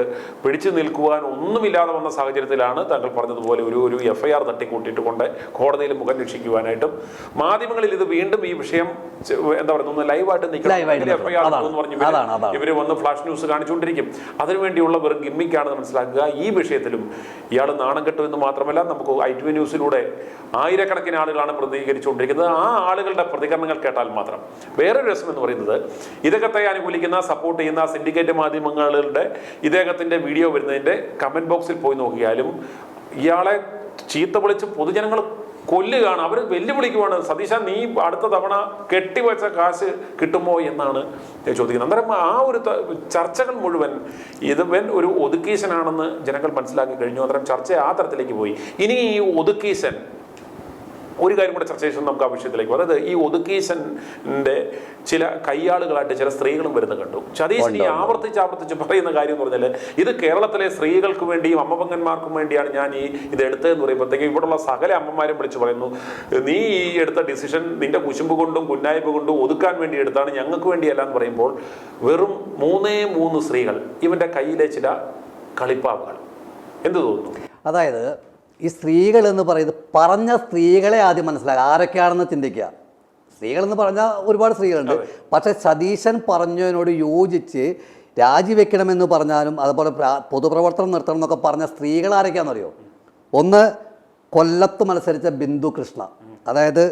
പിടിച്ചു നിൽക്കുവാൻ ഒന്നുമില്ലാതെ വന്ന സാഹചര്യത്തിലാണ് താങ്കൾ പറഞ്ഞതുപോലെ ഒരു FIR തട്ടിക്കൂട്ടിയിട്ട് കൊണ്ട് കോടതിയിൽ മുഖം രക്ഷിക്കുവാനായിട്ടും മാധ്യമങ്ങളിൽ ഇത് വീണ്ടും ഈ വിഷയം എന്താ പറയുക ലൈവായിട്ട് ഇവര് വന്ന് ഫ്ലാഷ് ന്യൂസ് കാണിച്ചുകൊണ്ടിരിക്കും. അതിനുവേണ്ടിയുള്ള വെറും ഗിമ്മിക്കാണെന്ന് മനസ്സിലാക്കുക. ഈ വിഷയത്തിലും ഇയാൾ നാണം കെട്ടു എന്ന് മാത്രമല്ല, നമുക്ക് ITV ന്യൂസിലൂടെ ആയിരക്കണക്കിന് ആളുകളാണ് പ്രതികരിച്ചുകൊണ്ടിരിക്കുന്നത്. ആ ആളുകളുടെ പ്രതികരണങ്ങൾ കേട്ടാൽ മാത്രം വേറൊരു രസം എന്ന് പറയുന്നത്, ഇദ്ദേഹത്തെ അനുകൂലിക്കുന്ന സപ്പോർട്ട് ചെയ്യുന്ന സിൻഡിക്കേറ്റ് മാധ്യമങ്ങളുടെ ഇദ്ദേഹത്തിന്റെ വീഡിയോ വരുന്നതിന്റെ കമന്റ് ബോക്സിൽ പോയി നോക്കിയാലും ഇയാളെ ചീത്ത വിളിച്ച് പൊതുജനങ്ങൾ കൊല്ലുകയാണ്. അവർ വെല്ലുവിളിക്കുവാണ്, സതീശ നീ അടുത്ത തവണ കെട്ടിവെച്ച കാശ് കിട്ടുമോ എന്നാണ് ചോദിക്കുന്നത്. അന്നേരം ആ ഒരു ചർച്ചകൾ മുഴുവൻ ഒരു ഒതുക്കീശനാണെന്ന് ജനങ്ങൾ മനസ്സിലാക്കി കഴിഞ്ഞു. അന്നേരം ചർച്ച ആ തരത്തിലേക്ക് പോയി. ഇനി ഈ ഒതുക്കീശൻ ഒരു കാര്യം കൂടെ ചർച്ച ചെയ്ത് നമുക്ക് ആ വിഷയത്തിലേക്ക്, അതായത് ഈ ഒതുക്കീശന്റെ ചില കയ്യാളുകളായിട്ട് ചില സ്ത്രീകളും വരുന്ന കണ്ടു. സതീശൻ ഈ ആവർത്തിച്ച് പറയുന്ന കാര്യം എന്ന് പറഞ്ഞാൽ ഇത് കേരളത്തിലെ സ്ത്രീകൾക്ക് വേണ്ടിയും അമ്മപെങ്ങന്മാർക്കും വേണ്ടിയാണ് ഞാൻ ഇത് എടുത്തതെന്ന് പറയുമ്പോഴത്തേക്കും ഇവിടെയുള്ള സകല അമ്മമാരും വിളിച്ചു പറയുന്നു, നീ ഈ എടുത്ത ഡിസിഷൻ നിന്റെ കുശുമ്പ് കൊണ്ടും കുന്നായ്പ കൊണ്ടും ഒതുക്കാൻ വേണ്ടി എടുത്താണ്, ഞങ്ങൾക്ക് വേണ്ടിയല്ല എന്ന് പറയുമ്പോൾ വെറും 3 സ്ത്രീകൾ ഇവന്റെ കയ്യിലെ ചില കളിപ്പാവുകൾ എന്ത് തോന്നുന്നു? അതായത് ഈ സ്ത്രീകൾ എന്ന് പറയുന്നത് പറഞ്ഞ സ്ത്രീകളെ ആദ്യം മനസ്സിലാക്കുക, ആരൊക്കെയാണെന്ന് ചിന്തിക്കുക. സ്ത്രീകളെന്ന് പറഞ്ഞാൽ ഒരുപാട് സ്ത്രീകളുണ്ട്. പക്ഷെ സതീശൻ പറഞ്ഞതിനോട് യോജിച്ച് രാജിവെക്കണമെന്ന് പറഞ്ഞാലും അതുപോലെ പൊതുപ്രവർത്തനം നിർത്തണം എന്നൊക്കെ പറഞ്ഞ സ്ത്രീകൾ ആരൊക്കെയാണെന്നറിയോ? ഒന്ന്, കൊല്ലത്ത് മത്സരിച്ച ബിന്ദു കൃഷ്ണ. അതായത്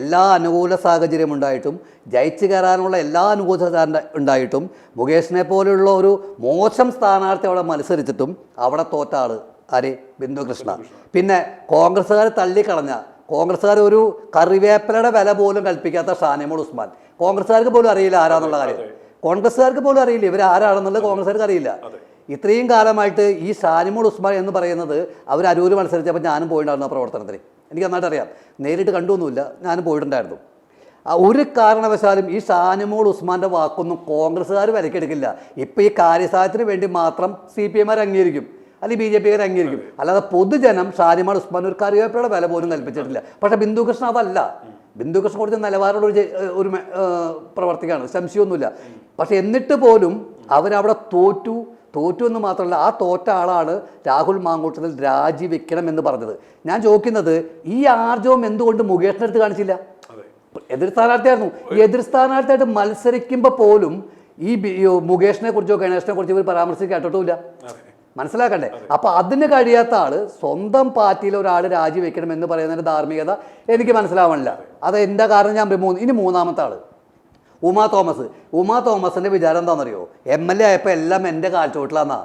എല്ലാ അനുകൂല സാഹചര്യം ഉണ്ടായിട്ടും ജയിച്ചു കയറാനുള്ള എല്ലാ അനുകൂല ഉണ്ടായിട്ടും മുകേഷിനെ പോലെയുള്ള ഒരു മോശം സ്ഥാനാർത്ഥി അവിടെ മത്സരിച്ചിട്ടും അവിടെ തോറ്റ ആള് ആര്? ബിന്ദു കൃഷ്ണ. പിന്നെ കോൺഗ്രസ്സുകാർ തള്ളിക്കളഞ്ഞ, കോൺഗ്രസ്സുകാർ ഒരു കറിവേപ്പിലയുടെ വില പോലും കൽപ്പിക്കാത്ത ഷാനിമോൾ ഉസ്മാൻ. കോൺഗ്രസ്സുകാർക്ക് പോലും അറിയില്ല ആരാന്നുള്ള കാര്യം. കോൺഗ്രസ്സുകാർക്ക് പോലും അറിയില്ല ഇവർ ആരാണെന്നുള്ളത്. കോൺഗ്രസ്സുകാർക്ക് അറിയില്ല. ഇത്രയും കാലമായിട്ട് ഈ ഷാനിമോൾ ഉസ്മാൻ എന്ന് പറയുന്നത് അവർ അരൂര് മത്സരിച്ചപ്പോൾ ഞാനും പോയിട്ടുണ്ടായിരുന്നു ആ പ്രവർത്തനത്തിന്. എനിക്ക് നന്നായിട്ട് അറിയാം, നേരിട്ട് കണ്ടുവൊന്നുമില്ല, ഞാനും പോയിട്ടുണ്ടായിരുന്നു. ഒരു കാരണവശാലും ഈ ഷാനിമോൾ ഉസ്മാൻ്റെ വാക്കൊന്നും കോൺഗ്രസ്സുകാർ വിലക്കെടുക്കില്ല. ഇപ്പം ഈ കാര്യസാധ്യത്തിന് വേണ്ടി മാത്രം CPM അംഗീകരിക്കും, അല്ലെങ്കിൽ BJP അംഗീകരിക്കും. അല്ലാതെ പൊതുജനം ഷാനിമോൾ ഉസ്മാൻ ഒരു കറിവേപ്പിലയുടെ വില പോലും കൽപ്പിച്ചിട്ടില്ല. പക്ഷെ ബിന്ദു കൃഷ്ണ അതല്ല. ബിന്ദു കൃഷ്ണ കുറച്ച് നിലവാരമുള്ള ഒരു പ്രവർത്തിക്കാണ്, സംശയമൊന്നുമില്ല. പക്ഷെ എന്നിട്ട് പോലും അവരവിടെ തോറ്റു എന്ന് മാത്രമല്ല, ആ തോറ്റ ആളാണ് രാഹുൽ മാങ്കൂട്ടത്തിൽ രാജിവെക്കണം എന്ന് പറഞ്ഞത്. ഞാൻ ചോദിക്കുന്നത്, ഈ ആർജവം എന്തുകൊണ്ട് മുകേഷിൻ്റെ അടുത്ത് കാണിച്ചില്ല? എതിർ സ്ഥാനാർത്ഥിയായിരുന്നു. ഈ എതിർ സ്ഥാനാർത്ഥിയായിട്ട് മത്സരിക്കുമ്പോൾ പോലും ഈ മുകേഷിനെ കുറിച്ചോ ഗണേഷിനെ കുറിച്ചോ ഇവർ പരാമർശിച്ച് കേട്ടിട്ടുമില്ല. മനസ്സിലാക്കണ്ടേ? അപ്പൊ അതിന് കഴിയാത്ത ആള് സ്വന്തം പാർട്ടിയിൽ ഒരാൾ രാജിവെക്കണം എന്ന് പറയുന്നതിന്റെ ധാർമ്മികത എനിക്ക് മനസ്സിലാവണില്ല. അത് എന്താ കാരണം ഞാൻ ഇനി മൂന്നാമത്തെ ആള് ഉമാ തോമസിന്റെ വിചാരം എന്താണെന്നറിയോ? MLA ആയപ്പോൾ എല്ലാം എൻ്റെ കാൽച്ചോട്ടിലാന്നാ.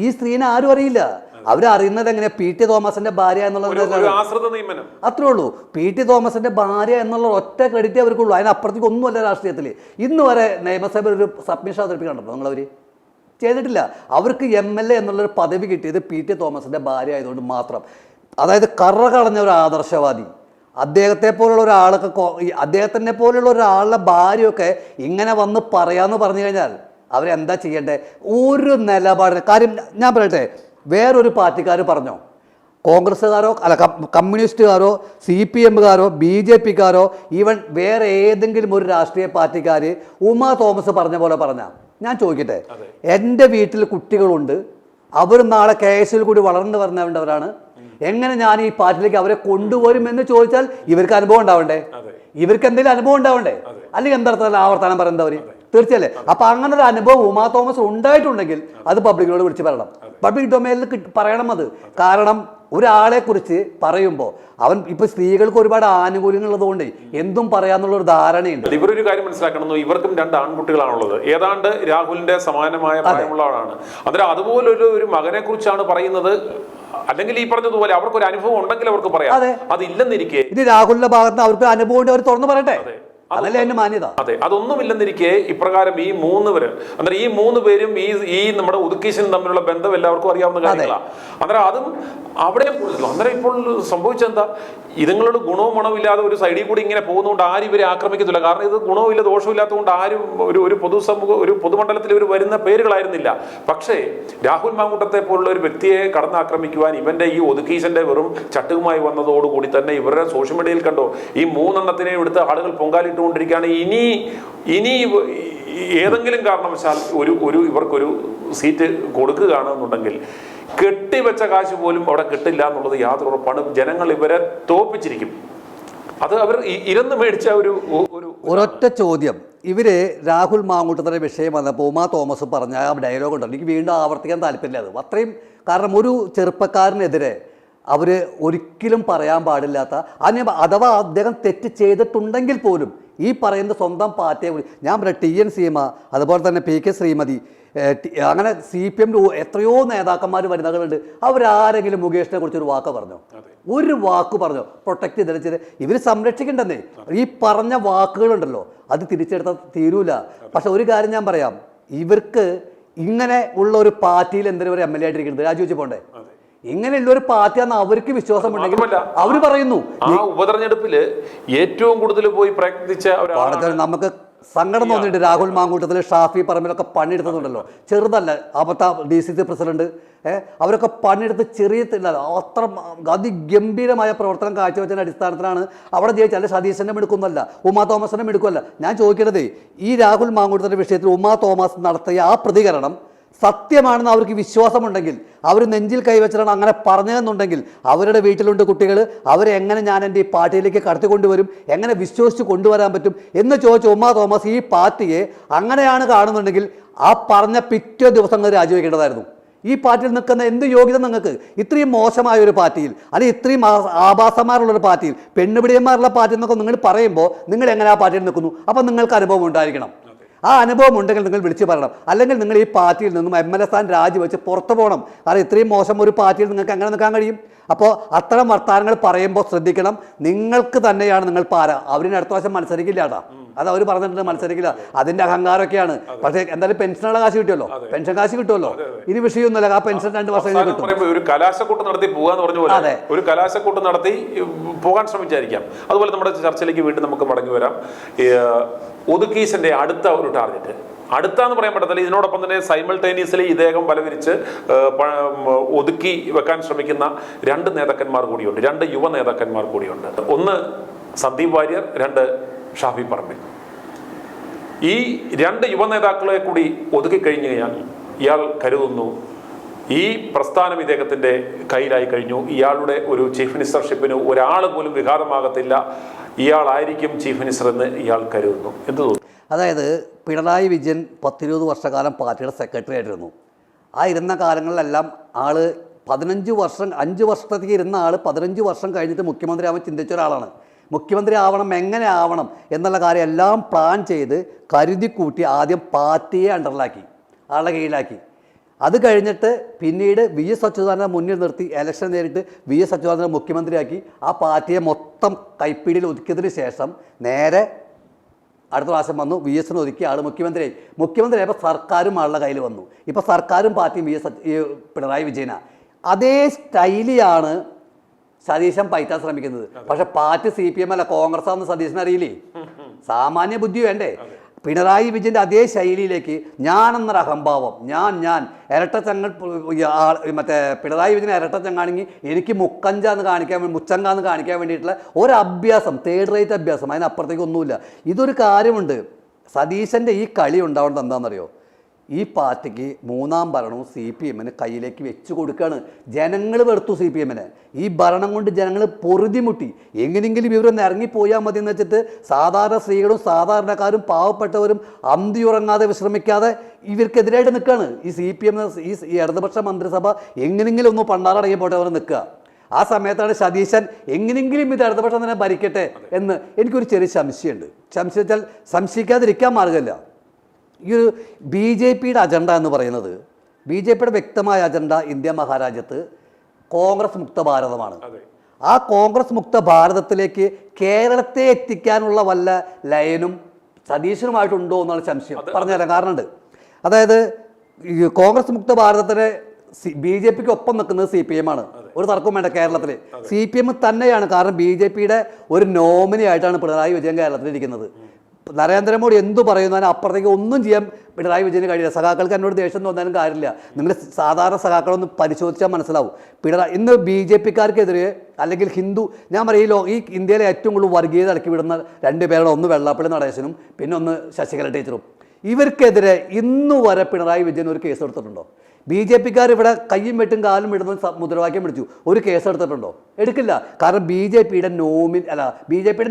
ഈ സ്ത്രീനെ ആരും അറിയില്ല. അവരറിയുന്നത് എങ്ങനെയാ? PT തോമസിന്റെ ഭാര്യ എന്നുള്ളത് അത്രേ ഉള്ളൂ. PT തോമസിന്റെ ഭാര്യ എന്നുള്ള ഒറ്റ ക്രെഡിറ്റ് അവർക്കുള്ളൂ. അതിനപ്പുറത്തേക്ക് ഒന്നുമല്ല രാഷ്ട്രീയത്തിൽ. ഇന്ന് വരെ നിയമസഭയിൽ ഒരു സബ്മിഷൻ അവതരിപ്പിക്കണ്ടോ നിങ്ങളവർ? ചെയ്തിട്ടില്ല. അവർക്ക് MLA എന്നുള്ളൊരു പദവി കിട്ടിയത് PT തോമസിന്റെ ഭാര്യ ആയതുകൊണ്ട് മാത്രം. അതായത് കറ കളഞ്ഞ ഒരു ആദർശവാദി, അദ്ദേഹത്തെ പോലുള്ള അദ്ദേഹത്തിനെ പോലുള്ള ഒരാളുടെ ഭാര്യയൊക്കെ ഇങ്ങനെ വന്ന് പറയാന്ന് പറഞ്ഞു കഴിഞ്ഞാൽ അവരെന്താ ചെയ്യണ്ടേ? ഒരു നിലപാടിന് കാര്യം ഞാൻ പറയട്ടെ, വേറൊരു പാർട്ടിക്കാർ പറഞ്ഞോ? കോൺഗ്രസ്സുകാരോ അല്ല കമ്മ്യൂണിസ്റ്റുകാരോ CPMകാരോ BJPക്കാരോ ഈവൻ വേറെ ഏതെങ്കിലും ഒരു രാഷ്ട്രീയ പാർട്ടിക്കാർ ഉമാ തോമസ് പറഞ്ഞ പോലെ പറഞ്ഞാൽ ഞാൻ ചോദിക്കട്ടെ, എൻ്റെ വീട്ടിൽ കുട്ടികളുണ്ട്, അവർ നാളെ KS കൂടി വളർന്നു വരേണ്ടവരാണ്. എങ്ങനെ ഞാൻ ഈ പാർട്ടിയിലേക്ക് അവരെ കൊണ്ടുവരുമെന്ന് ചോദിച്ചാൽ ഇവർക്ക് അനുഭവം ഉണ്ടാവണ്ടേ? ഇവർക്ക് എന്തെങ്കിലും അനുഭവം ഉണ്ടാവണ്ടേ? അല്ലെങ്കിൽ എന്താ ആവർത്തനം പറയുന്നവർ? തീർച്ചയല്ലേ? അപ്പൊ അങ്ങനെ ഒരു അനുഭവം ഉമാ തോമസ് ഉണ്ടായിട്ടുണ്ടെങ്കിൽ അത് പബ്ലിക്കിനോട് വിളിച്ച് പറയണം, പബ്ലിക് ഡൊമൈനിൽ പറയണം. അത് കാരണം ഒരാളെ കുറിച്ച് പറയുമ്പോൾ അവൻ ഇപ്പൊ സ്ത്രീകൾക്ക് ഒരുപാട് ആനുകൂല്യങ്ങൾ ഉള്ളതുകൊണ്ട് എന്തും പറയാന്നുള്ള ഒരു ധാരണയുണ്ട്. ഇവരൊരു കാര്യം മനസ്സിലാക്കണം, ഇവർക്കും 2 ആൺകുട്ടികളാണുള്ളത്. ഏതാണ്ട് രാഹുലിന്റെ സമാനമായ പ്രായമുള്ള ആളാണ്. അന്നേരം അതുപോലൊരു മകനെ കുറിച്ചാണ് പറയുന്നത്. അല്ലെങ്കിൽ ഈ പറഞ്ഞതുപോലെ അവർക്കൊരു അനുഭവം ഉണ്ടെങ്കിൽ അവർക്ക് പറയാം. അതില്ലെന്നിരിക്കെ ഇത് രാഹുലിന്റെ ഭാഗത്ത് അവർക്ക് അനുഭവം ഉണ്ട്, അവർ തുറന്നു പറയട്ടെ. അതല്ലേ അതിന്റെ മാന്യത. അതെ, അതൊന്നുമില്ലെന്നിരിക്കെ ഇപ്രകാരം ഈ 3 പേര്, അന്നേരം ഈ 3 പേരും ഈ നമ്മുടെ ഉദുക്കീശനും തമ്മിലുള്ള ബന്ധം എല്ലാവർക്കും അറിയാവുന്ന കാര്യങ്ങളാണ്. അന്നേരം അതും അവിടെയും പോലല്ലോ. അന്നേരം ഇപ്പോൾ സംഭവിച്ചെന്താ, ഇതുങ്ങളുടെ ഗുണവും മണവും ഇല്ലാതെ ഒരു സൈഡിൽ കൂടി ഇങ്ങനെ പോകുന്നതുകൊണ്ട് ആരും ഇവരെ ആക്രമിക്കത്തില്ല. കാരണം ഇത് ഗുണവും ഇല്ല ദോഷവും ഇല്ലാത്തതുകൊണ്ട് ആരും ഒരു ഒരു പൊതുമണ്ഡലത്തിൽ ഇവർ വരുന്ന പേരുകളായിരുന്നില്ല. പക്ഷേ രാഹുൽ മാങ്കൂട്ടത്തെ പോലുള്ള ഒരു വ്യക്തിയെ കടന്നാക്രമിക്കുവാൻ ഇവന്റെ ഈ ഒതുക്കീശന്റെ വെറും ചട്ടുകുമായി വന്നതോടുകൂടി തന്നെ ഇവരുടെ സോഷ്യൽ മീഡിയയിൽ കണ്ടോ ഈ 3 എണ്ണത്തിനെ എടുത്ത് ആളുകൾ പൊങ്കാലിട്ടുകൊണ്ടിരിക്കുകയാണ്. ഇനി ഏതെങ്കിലും കാരണവശാൽ ഇവർക്കൊരു സീറ്റ് കൊടുക്കുകയാണെന്നുണ്ടെങ്കിൽ കെട്ടിവെച്ച കാശ് പോലും അവിടെ കിട്ടില്ല എന്നുള്ളത് യാതൊരു ഉറപ്പാണ്. ജനങ്ങൾ ഇവരെ തോപ്പിച്ചിരിക്കും. അത് അവർ ഇരന്ന് മേടിച്ച ഒരൊറ്റ ചോദ്യം. ഇവര് രാഹുൽ മാങ്കൂട്ടത്തിന്റെ വിഷയം വന്നപ്പോൾ ഉമാ തോമസ് പറഞ്ഞ ആ ഡയലോഗ് ഉണ്ടല്ലോ, എനിക്ക് വീണ്ടും ആവർത്തിക്കാൻ താല്പര്യമില്ല. അത് അത്രയും, കാരണം ഒരു ചെറുപ്പക്കാരനെതിരെ അവർ ഒരിക്കലും പറയാൻ പാടില്ലാത്ത, അഥവാ അദ്ദേഹം തെറ്റ് ചെയ്തിട്ടുണ്ടെങ്കിൽ പോലും ഈ പറയുന്ന സ്വന്തം പാർട്ടിയെ ഞാൻ പറയാം, TN സീമ, അതുപോലെ തന്നെ PK ശ്രീമതി, അങ്ങനെ CPM എത്രയോ നേതാക്കന്മാർ വരുന്നവരുണ്ട്. അവരാരെങ്കിലും മുകേഷിനെ കുറിച്ച് ഒരു വാക്ക് പറഞ്ഞോ? ഒരു വാക്ക് പറഞ്ഞോ? പ്രൊട്ടക്ട് ചെയ്ത് ഇവർ സംരക്ഷിക്കണ്ടെന്നേ. ഈ പറഞ്ഞ വാക്കുകളുണ്ടല്ലോ അത് തിരിച്ചെടുത്താൽ തീരൂല. പക്ഷെ ഒരു കാര്യം ഞാൻ പറയാം, ഇവർക്ക് ഇങ്ങനെ ഉള്ള ഒരു പാർട്ടിയിൽ എന്തിനും ഒരു MLA ആയിട്ടിരിക്കുന്നത് രാജിവെച്ച് പോണ്ടേ? ഇങ്ങനെയുള്ള ഒരു പാർട്ടിയാന്ന് അവർക്ക് വിശ്വാസമുണ്ടെങ്കിൽ അവർ പറയുന്നു. ആ ഉപതെരഞ്ഞെടുപ്പില് ഏറ്റവും കൂടുതൽ പോയി പ്രയത്നിച്ച നമുക്ക് സങ്കടം തോന്നിയിട്ട് രാഹുൽ മാങ്കൂട്ടത്തിൽ ഷാഫി പറമ്പിലൊക്കെ പണിയെടുത്തതുണ്ടല്ലോ. ചെറുതല്ല, അപ്പത്തെ DCC പ്രസിഡന്റ്, അവരൊക്കെ പണിയെടുത്ത് ചെറിയ അത്ര അതിഗംഭീരമായ പ്രവർത്തനം കാഴ്ചവെച്ചതിൻ്റെ അടിസ്ഥാനത്തിലാണ് അവിടെ ജയിച്ചത്. അല്ല സതീശനെ എടുക്കുന്നല്ല, ഉമാ തോമസിനെ എടുക്കുമല്ല. ഞാൻ ചോദിക്കുന്നത്, ഈ രാഹുൽ മാങ്കൂട്ടത്തിൻ്റെ വിഷയത്തിൽ ഉമാ തോമസ് നടത്തിയ ആ പ്രതികരണം സത്യമാണെന്ന് അവർക്ക് വിശ്വാസമുണ്ടെങ്കിൽ, അവർ നെഞ്ചിൽ കൈവച്ചിട്ടാണ് അങ്ങനെ പറഞ്ഞതെന്നുണ്ടെങ്കിൽ, അവരുടെ വീട്ടിലുണ്ട് കുട്ടികൾ, അവരെങ്ങനെ ഞാൻ എൻ്റെ ഈ പാർട്ടിയിലേക്ക് കടത്തിക്കൊണ്ടുവരും, എങ്ങനെ വിശ്വസിച്ച് കൊണ്ടുവരാൻ പറ്റും എന്ന് ചോദിച്ച ഉമാ തോമസ് ഈ പാർട്ടിയെ അങ്ങനെയാണ് കാണുന്നുണ്ടെങ്കിൽ ആ പറഞ്ഞ പിറ്റേ ദിവസങ്ങൾ രാജിവെക്കേണ്ടതായിരുന്നു. ഈ പാർട്ടിയിൽ നിൽക്കുന്ന എന്ത് യോഗ്യത നിങ്ങൾക്ക്? ഇത്രയും മോശമായ ഒരു പാർട്ടിയിൽ, അല്ലെങ്കിൽ ഇത്രയും ആഭാസന്മാരുള്ളൊരു പാർട്ടിയിൽ, പെണ്ണുപിടിയന്മാരുള്ള പാർട്ടി എന്നൊക്കെ നിങ്ങൾ പറയുമ്പോൾ നിങ്ങൾ എങ്ങനെ ആ പാർട്ടിയിൽ നിൽക്കുന്നു? അപ്പം നിങ്ങൾക്ക് അനുഭവം ഉണ്ടായിരിക്കണം. ആ അനുഭവം ഉണ്ടെങ്കിൽ നിങ്ങൾ വിളിച്ചു പറയണം. അല്ലെങ്കിൽ നിങ്ങൾ ഈ പാർട്ടിയിൽ നിന്നും MLA സ്ഥാനം രാജിവെച്ച് പുറത്തു പോകണം. കാരണം ഇത്രയും മോശം ഒരു പാർട്ടിയിൽ നിങ്ങൾക്ക് എങ്ങനെ നിൽക്കാൻ കഴിയും? അപ്പോൾ അത്തരം വർത്തമാനങ്ങൾ പറയുമ്പോൾ ശ്രദ്ധിക്കണം. നിങ്ങൾക്ക് തന്നെയാണ് നിങ്ങൾ പാര. അവരിന് അടുത്ത വർഷം മത്സരിക്കില്ല കേട്ടോ. അത് അവർ പറഞ്ഞിട്ടുണ്ട്, മത്സരിക്കില്ല. അതിൻ്റെ അഹങ്കാരമൊക്കെയാണ്. പക്ഷേ എന്തായാലും പെൻഷനുള്ള കാശ് കിട്ടുമല്ലോ, പെൻഷൻ കാശ് കിട്ടുമല്ലോ. ഇനി വിഷയമൊന്നുമില്ല, ആ പെൻഷൻ 2 വർഷം കിട്ടും. ഒരു കലാശക്കൂട്ട് നടത്തി പോകാന്ന് പറഞ്ഞ പോലെ അതെ, ഒരു കലാശക്കൂട്ട് നടത്തി പോകാൻ ശ്രമിച്ചായിരിക്കാം. അതുപോലെ നമ്മുടെ ചർച്ചയിലേക്ക് വീണ്ടും നമുക്ക് മടങ്ങി വരാം. ഒതുക്കീശന്റെ അടുത്ത ഒരു ടാർഗറ്റ്, അടുത്താന്ന് പറയാൻ പറ്റത്തില്ല, ഇതിനോടൊപ്പം തന്നെ സൈമൾട്ടേനിയസ്ലി ഇദ്ദേഹം വലവിരിച്ച് ഒതുക്കി വെക്കാൻ ശ്രമിക്കുന്ന 2 നേതാക്കന്മാർ കൂടിയുണ്ട്, 2 യുവ നേതാക്കന്മാർ കൂടിയുണ്ട്. ഒന്ന് സന്ദീപ് വാര്യർ, 2 ഷാഫി പറമ്പിൽ. ഈ 2 യുവ നേതാക്കളെ കൂടി ഒതുക്കി കഴിഞ്ഞു കഴിഞ്ഞാൽ ഇയാൾ കരുതുന്നു ഈ പ്രസ്ഥാനം ഇദ്ദേഹത്തിന്റെ കയ്യിലായി കഴിഞ്ഞു. ഇയാളുടെ ഒരു ചീഫ് മിനിസ്റ്റർഷിപ്പിന് ഒരാൾ പോലും വിഘാതമാകത്തില്ല, ഇയാളായിരിക്കും ചീഫ് മിനിസ്റ്റർ എന്ന് ഇയാൾ കരുതുന്നു. എന്ത് തോന്നുന്നു? അതായത് പിണറായി വിജയൻ 10-20 വർഷക്കാലം പാർട്ടിയുടെ സെക്രട്ടറി ആയിട്ടിരുന്നു. ആ ഇരുന്ന കാലങ്ങളിലെല്ലാം ആള് 15 വർഷം, 5 വർഷത്തേക്ക് ഇരുന്ന ആൾ 15 വർഷം കഴിഞ്ഞിട്ട് മുഖ്യമന്ത്രി ആവാൻ ചിന്തിച്ച ഒരാളാണ്. മുഖ്യമന്ത്രി ആവണം, എങ്ങനെ ആവണം എന്നുള്ള കാര്യം എല്ലാം പ്ലാൻ ചെയ്ത് കരുതി കൂട്ടി ആദ്യം പാർട്ടിയെ അണ്ടറിലാക്കി, ആളുടെ കീഴിലാക്കി. അത് കഴിഞ്ഞിട്ട് പിന്നീട് VS അച്യുതാനന്ദനെ മുന്നിൽ നിർത്തി ഇലക്ഷൻ നേരിട്ട് VS അച്യുതാനന്ദനെ മുഖ്യമന്ത്രിയാക്കി ആ പാർട്ടിയെ മൊത്തം കൈപ്പിടിയിൽ ഒതുക്കിയതിന് ശേഷം നേരെ അടുത്ത പ്രാവശ്യം വന്നു, VSനെ ഒതുക്കി ആൾ മുഖ്യമന്ത്രിയായി. മുഖ്യമന്ത്രിയായപ്പോൾ സർക്കാരും ആളുടെ കയ്യിൽ വന്നു. ഇപ്പോൾ സർക്കാരും പാർട്ടിയും പിണറായി വിജയനാണ്. അതേ സ്റ്റൈലിയാണ് സതീശൻ പയറ്റാൻ ശ്രമിക്കുന്നത്. പക്ഷെ പാർട്ടി CPM അല്ല, കോൺഗ്രസ് ആണെന്ന് സതീശന് അറിയില്ലേ? സാമാന്യ ബുദ്ധി വേണ്ടേ? പിണറായി വിജയൻ്റെ അതേ ശൈലിയിലേക്ക് ഞാനെന്നൊരു അഹംഭാവം, ഞാൻ ഇരട്ടച്ചങ്ങൾ, മറ്റേ പിണറായി വിജയൻ ഇരട്ടച്ചങ്ങാണെങ്കിൽ എനിക്ക് മുക്കഞ്ചാന്ന് കാണിക്കാൻ, മുച്ചങ്കാന്ന് കാണിക്കാൻ വേണ്ടിയിട്ടുള്ള ഒരു അഭ്യാസം, 3rd റേറ്റ് അഭ്യാസം, അതിനപ്പുറത്തേക്ക് ഒന്നുമില്ല. ഇതൊരു കാര്യമുണ്ട്, സതീശൻ്റെ ഈ കളി ഉണ്ടാവേണ്ടത് എന്താണെന്നറിയോ? ഈ പാർട്ടിക്ക് 3ാം ഭരണവും CPMന് കയ്യിലേക്ക് വെച്ച് കൊടുക്കുകയാണ്. ജനങ്ങൾ വെറുത്തു CPMനെ. ഈ ഭരണം കൊണ്ട് ജനങ്ങൾ പൊറുതിമുട്ടി. എങ്ങനെയെങ്കിലും ഇവരൊന്ന് ഇറങ്ങിപ്പോയാൽ മതി എന്ന് വെച്ചിട്ട് സാധാരണ സ്ത്രീകളും സാധാരണക്കാരും പാവപ്പെട്ടവരും അന്തിയുറങ്ങാതെ വിശ്രമിക്കാതെ ഇവർക്കെതിരായിട്ട് നിൽക്കുകയാണ്. ഈ CPM, ഈ ഇടതുപക്ഷ മന്ത്രിസഭ എങ്ങനെയെങ്കിലും ഒന്ന് പണ്ടാറടങ്ങി പോട്ടെ അവർ നിൽക്കുക. ആ സമയത്താണ് സതീശൻ എങ്ങനെയെങ്കിലും ഇത് ഇടതുപക്ഷം തന്നെ ഭരിക്കട്ടെ എന്ന് എനിക്കൊരു ചെറിയ സംശയമുണ്ട്. സംശയിച്ചാൽ സംശയിക്കാതിരിക്കാൻ മാർഗമില്ല. ഈ ഒരു BJPയുടെ അജണ്ട എന്ന് പറയുന്നത്, BJPയുടെ വ്യക്തമായ അജണ്ട ഇന്ത്യ മഹാരാജ്യത്ത് കോൺഗ്രസ് മുക്ത ഭാരതമാണ്. ആ കോൺഗ്രസ് മുക്ത ഭാരതത്തിലേക്ക് കേരളത്തെ എത്തിക്കാനുള്ള വല്ല ലയനും സതീശനുമായിട്ടുണ്ടോ എന്നാണ് സംശയം. പറഞ്ഞുതരാം, കാരണമുണ്ട്. അതായത് ഈ കോൺഗ്രസ് മുക്ത ഭാരതത്തിന് ബി ജെ പിക്ക് ഒപ്പം നിൽക്കുന്നത് CPM ആണ്. ഒരു തർക്കവും വേണ്ട. കേരളത്തിൽ CPM തന്നെയാണ്. കാരണം BJPയുടെ ഒരു നോമിനി ആയിട്ടാണ് പിണറായി വിജയൻ കേരളത്തിലിരിക്കുന്നത്. നരേന്ദ്രമോദി എന്തു പറയുന്നതിന് അപ്പുറത്തേക്ക് ഒന്നും ചെയ്യാൻ പിണറായി വിജയന് കഴിയില്ല. സഖാക്കൾക്ക് എന്നോട് ദേഷ്യം തോന്നാനും കാര്യമില്ല. നിങ്ങൾ സാധാരണ സഖാക്കളൊന്ന് പരിശോധിച്ചാൽ മനസ്സിലാവും. ഇന്ന് BJPക്കാർക്കെതിരെ അല്ലെങ്കിൽ ഹിന്ദു, ഞാൻ പറയും ഈ ഇന്ത്യയിലെ ഏറ്റവും കൂടുതൽ വർഗീയത ഇറക്കി വിടുന്ന 2 പേരുടെ, ഒന്ന് വെള്ളാപ്പള്ളി നടേശനും പിന്നെ ഒന്ന് ശശികല ടീച്ചറും. ഇവർക്കെതിരെ ഇന്നുവരെ പിണറായി വിജയൻ ഒരു കേസ് എടുത്തിട്ടുണ്ടോ? BJPക്കാർ ഇവിടെ കയ്യും വെട്ടും കാലും വിടുന്ന മുദ്രാവാക്യം പിടിച്ചു. ഒരു കേസ് എടുത്തിട്ടുണ്ടോ? എടുക്കില്ല. കാരണം BJPയുടെ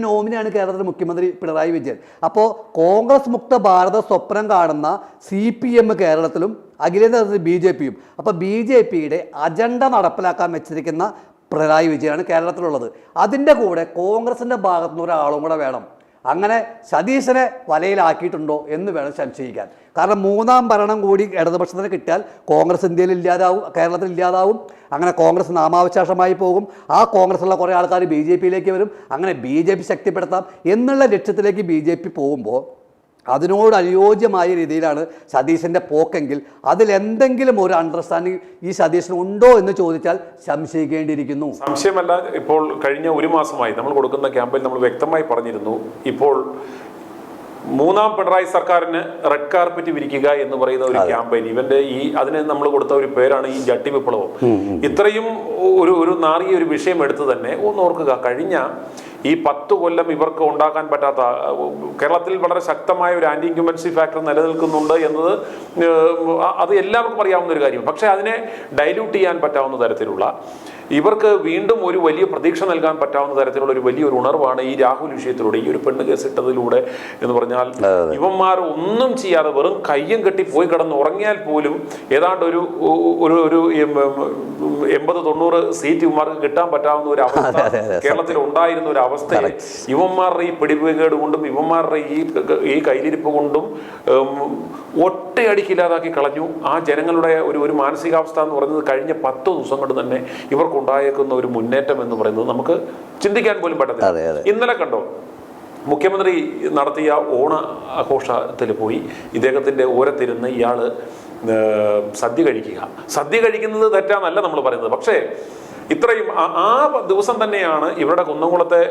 നോമിനിയാണ് കേരളത്തിലെ മുഖ്യമന്ത്രി പിണറായി വിജയൻ. അപ്പോൾ കോൺഗ്രസ് മുക്ത ഭാരത സ്വപ്നം കാണുന്ന CPM കേരളത്തിലും അഖിലേന്ത്യാ BJPയും. അപ്പോൾ BJPയുടെ അജണ്ട നടപ്പിലാക്കാൻ വെച്ചിരിക്കുന്ന പിണറായി വിജയനാണ് കേരളത്തിലുള്ളത്. അതിൻ്റെ കൂടെ കോൺഗ്രസിൻ്റെ ഭാഗത്തുനിന്ന് ഒരാളും കൂടെ വേണം. അങ്ങനെ സതീശനെ വലയിലാക്കിയിട്ടുണ്ടോ എന്ന് വേണം സംശയിക്കാൻ. കാരണം 3ാം ഭരണം കൂടി ഇടതുപക്ഷത്തിന് കിട്ടിയാൽ കോൺഗ്രസ് ഇന്ത്യയിൽ ഇല്ലാതാവും, കേരളത്തിൽ ഇല്ലാതാവും. അങ്ങനെ കോൺഗ്രസ് നാമാവശേഷമായി പോകും. ആ കോൺഗ്രസ്സുള്ള കുറേ ആൾക്കാർ BJPയിലേക്ക് വരും. അങ്ങനെ BJP ശക്തിപ്പെടുത്താം എന്നുള്ള ലക്ഷ്യത്തിലേക്ക് BJP പോകുമ്പോൾ അതിനോട് അനുയോജ്യമായ രീതിയിലാണ് സതീശൻ്റെ പോക്കെങ്കിൽ അതിലെന്തെങ്കിലും ഒരു അണ്ടർസ്റ്റാൻഡിങ് ഈ സതീശന് ഉണ്ടോ എന്ന് ചോദിച്ചാൽ സംശയിക്കേണ്ടിയിരിക്കുന്നു. സംശയമല്ല. ഇപ്പോൾ കഴിഞ്ഞ 1 മാസമായി നമ്മൾ കൊടുക്കുന്ന ക്യാമ്പയിൻ നമ്മൾ വ്യക്തമായി പറഞ്ഞിരുന്നു. ഇപ്പോൾ 3ാം പിണറായി സർക്കാരിന് റെഡ് കാർപ്പറ്റ് വിരിക്കുക എന്ന് പറയുന്ന ഒരു ക്യാമ്പയിൻ, ഇവന്റെ അതിന് നമ്മൾ കൊടുത്ത ഒരു പേരാണ് ഈ ജട്ടി വിപ്ലവം. ഇത്രയും ഒരു നാറിയ ഒരു വിഷയം എടുത്ത് തന്നെ ഒന്ന് ഓർക്കുക. കഴിഞ്ഞ ഈ 10 കൊല്ലം ഇവർക്ക് ഉണ്ടാക്കാൻ പറ്റാത്ത, കേരളത്തിൽ വളരെ ശക്തമായ ഒരു ആന്റി ഇൻക്യുംബൻസി ഫാക്ടർ നിലനിൽക്കുന്നുണ്ട് എന്നത് അത് എല്ലാവർക്കും അറിയാവുന്ന ഒരു കാര്യം. പക്ഷെ അതിനെ ഡൈല്യൂട്ട് ചെയ്യാൻ പറ്റാവുന്ന തരത്തിലുള്ള, ഇവർക്ക് വീണ്ടും ഒരു വലിയ പ്രതീക്ഷ നൽകാൻ പറ്റാവുന്ന തരത്തിലുള്ള ഒരു വലിയൊരു ഉണർവാണ് ഈ രാഹുൽ വിഷയത്തിലൂടെ, ഈ ഒരു പെണ്ണ് കേസ് ഇട്ടതിലൂടെ എന്ന് പറഞ്ഞാൽ. ഇവന്മാർ ഒന്നും ചെയ്യാതെ വെറും കയ്യും കെട്ടി പോയി കിടന്ന് ഉറങ്ങിയാൽ പോലും ഏതാണ്ട് ഒരു 80-90 സീറ്റ് ഇവന്മാർക്ക് കിട്ടാൻ പറ്റാവുന്ന ഒരു അവസ്ഥ കേരളത്തിൽ ഉണ്ടായിരുന്ന ഒരു അവസ്ഥയെ ഇവന്മാരുടെ ഈ പിടിവുകേട് കൊണ്ടും ഇവന്മാരുടെ ഈ കയ്യിലിരിപ്പ് കൊണ്ടും ഒറ്റയടിക്കില്ലാതാക്കി കളഞ്ഞു. ആ ജനങ്ങളുടെ ഒരു മാനസികാവസ്ഥ എന്ന് പറയുന്നത് കഴിഞ്ഞ 10 ദിവസം കൊണ്ട് തന്നെ ഇവർക്കുണ്ടായേക്കുന്ന ഒരു മുന്നേറ്റം എന്ന് പറയുന്നത് നമുക്ക് ചിന്തിക്കാൻ പോലും പറ്റത്തില്ല. ഇന്നലെ കണ്ടോ, മുഖ്യമന്ത്രി നടത്തിയ ഓണ ആഘോഷത്തിൽ പോയി ഇദ്ദേഹത്തിൻ്റെ ഓരത്തിരുന്ന് ഇയാൾ സദ്യ കഴിക്കുന്നത് തെറ്റാന്നല്ല നമ്മൾ പറയുന്നത്. പക്ഷേ ഇത്രയും ആ ദിവസം തന്നെയാണ് ഇവരുടെ കുന്നംകുളത്തെ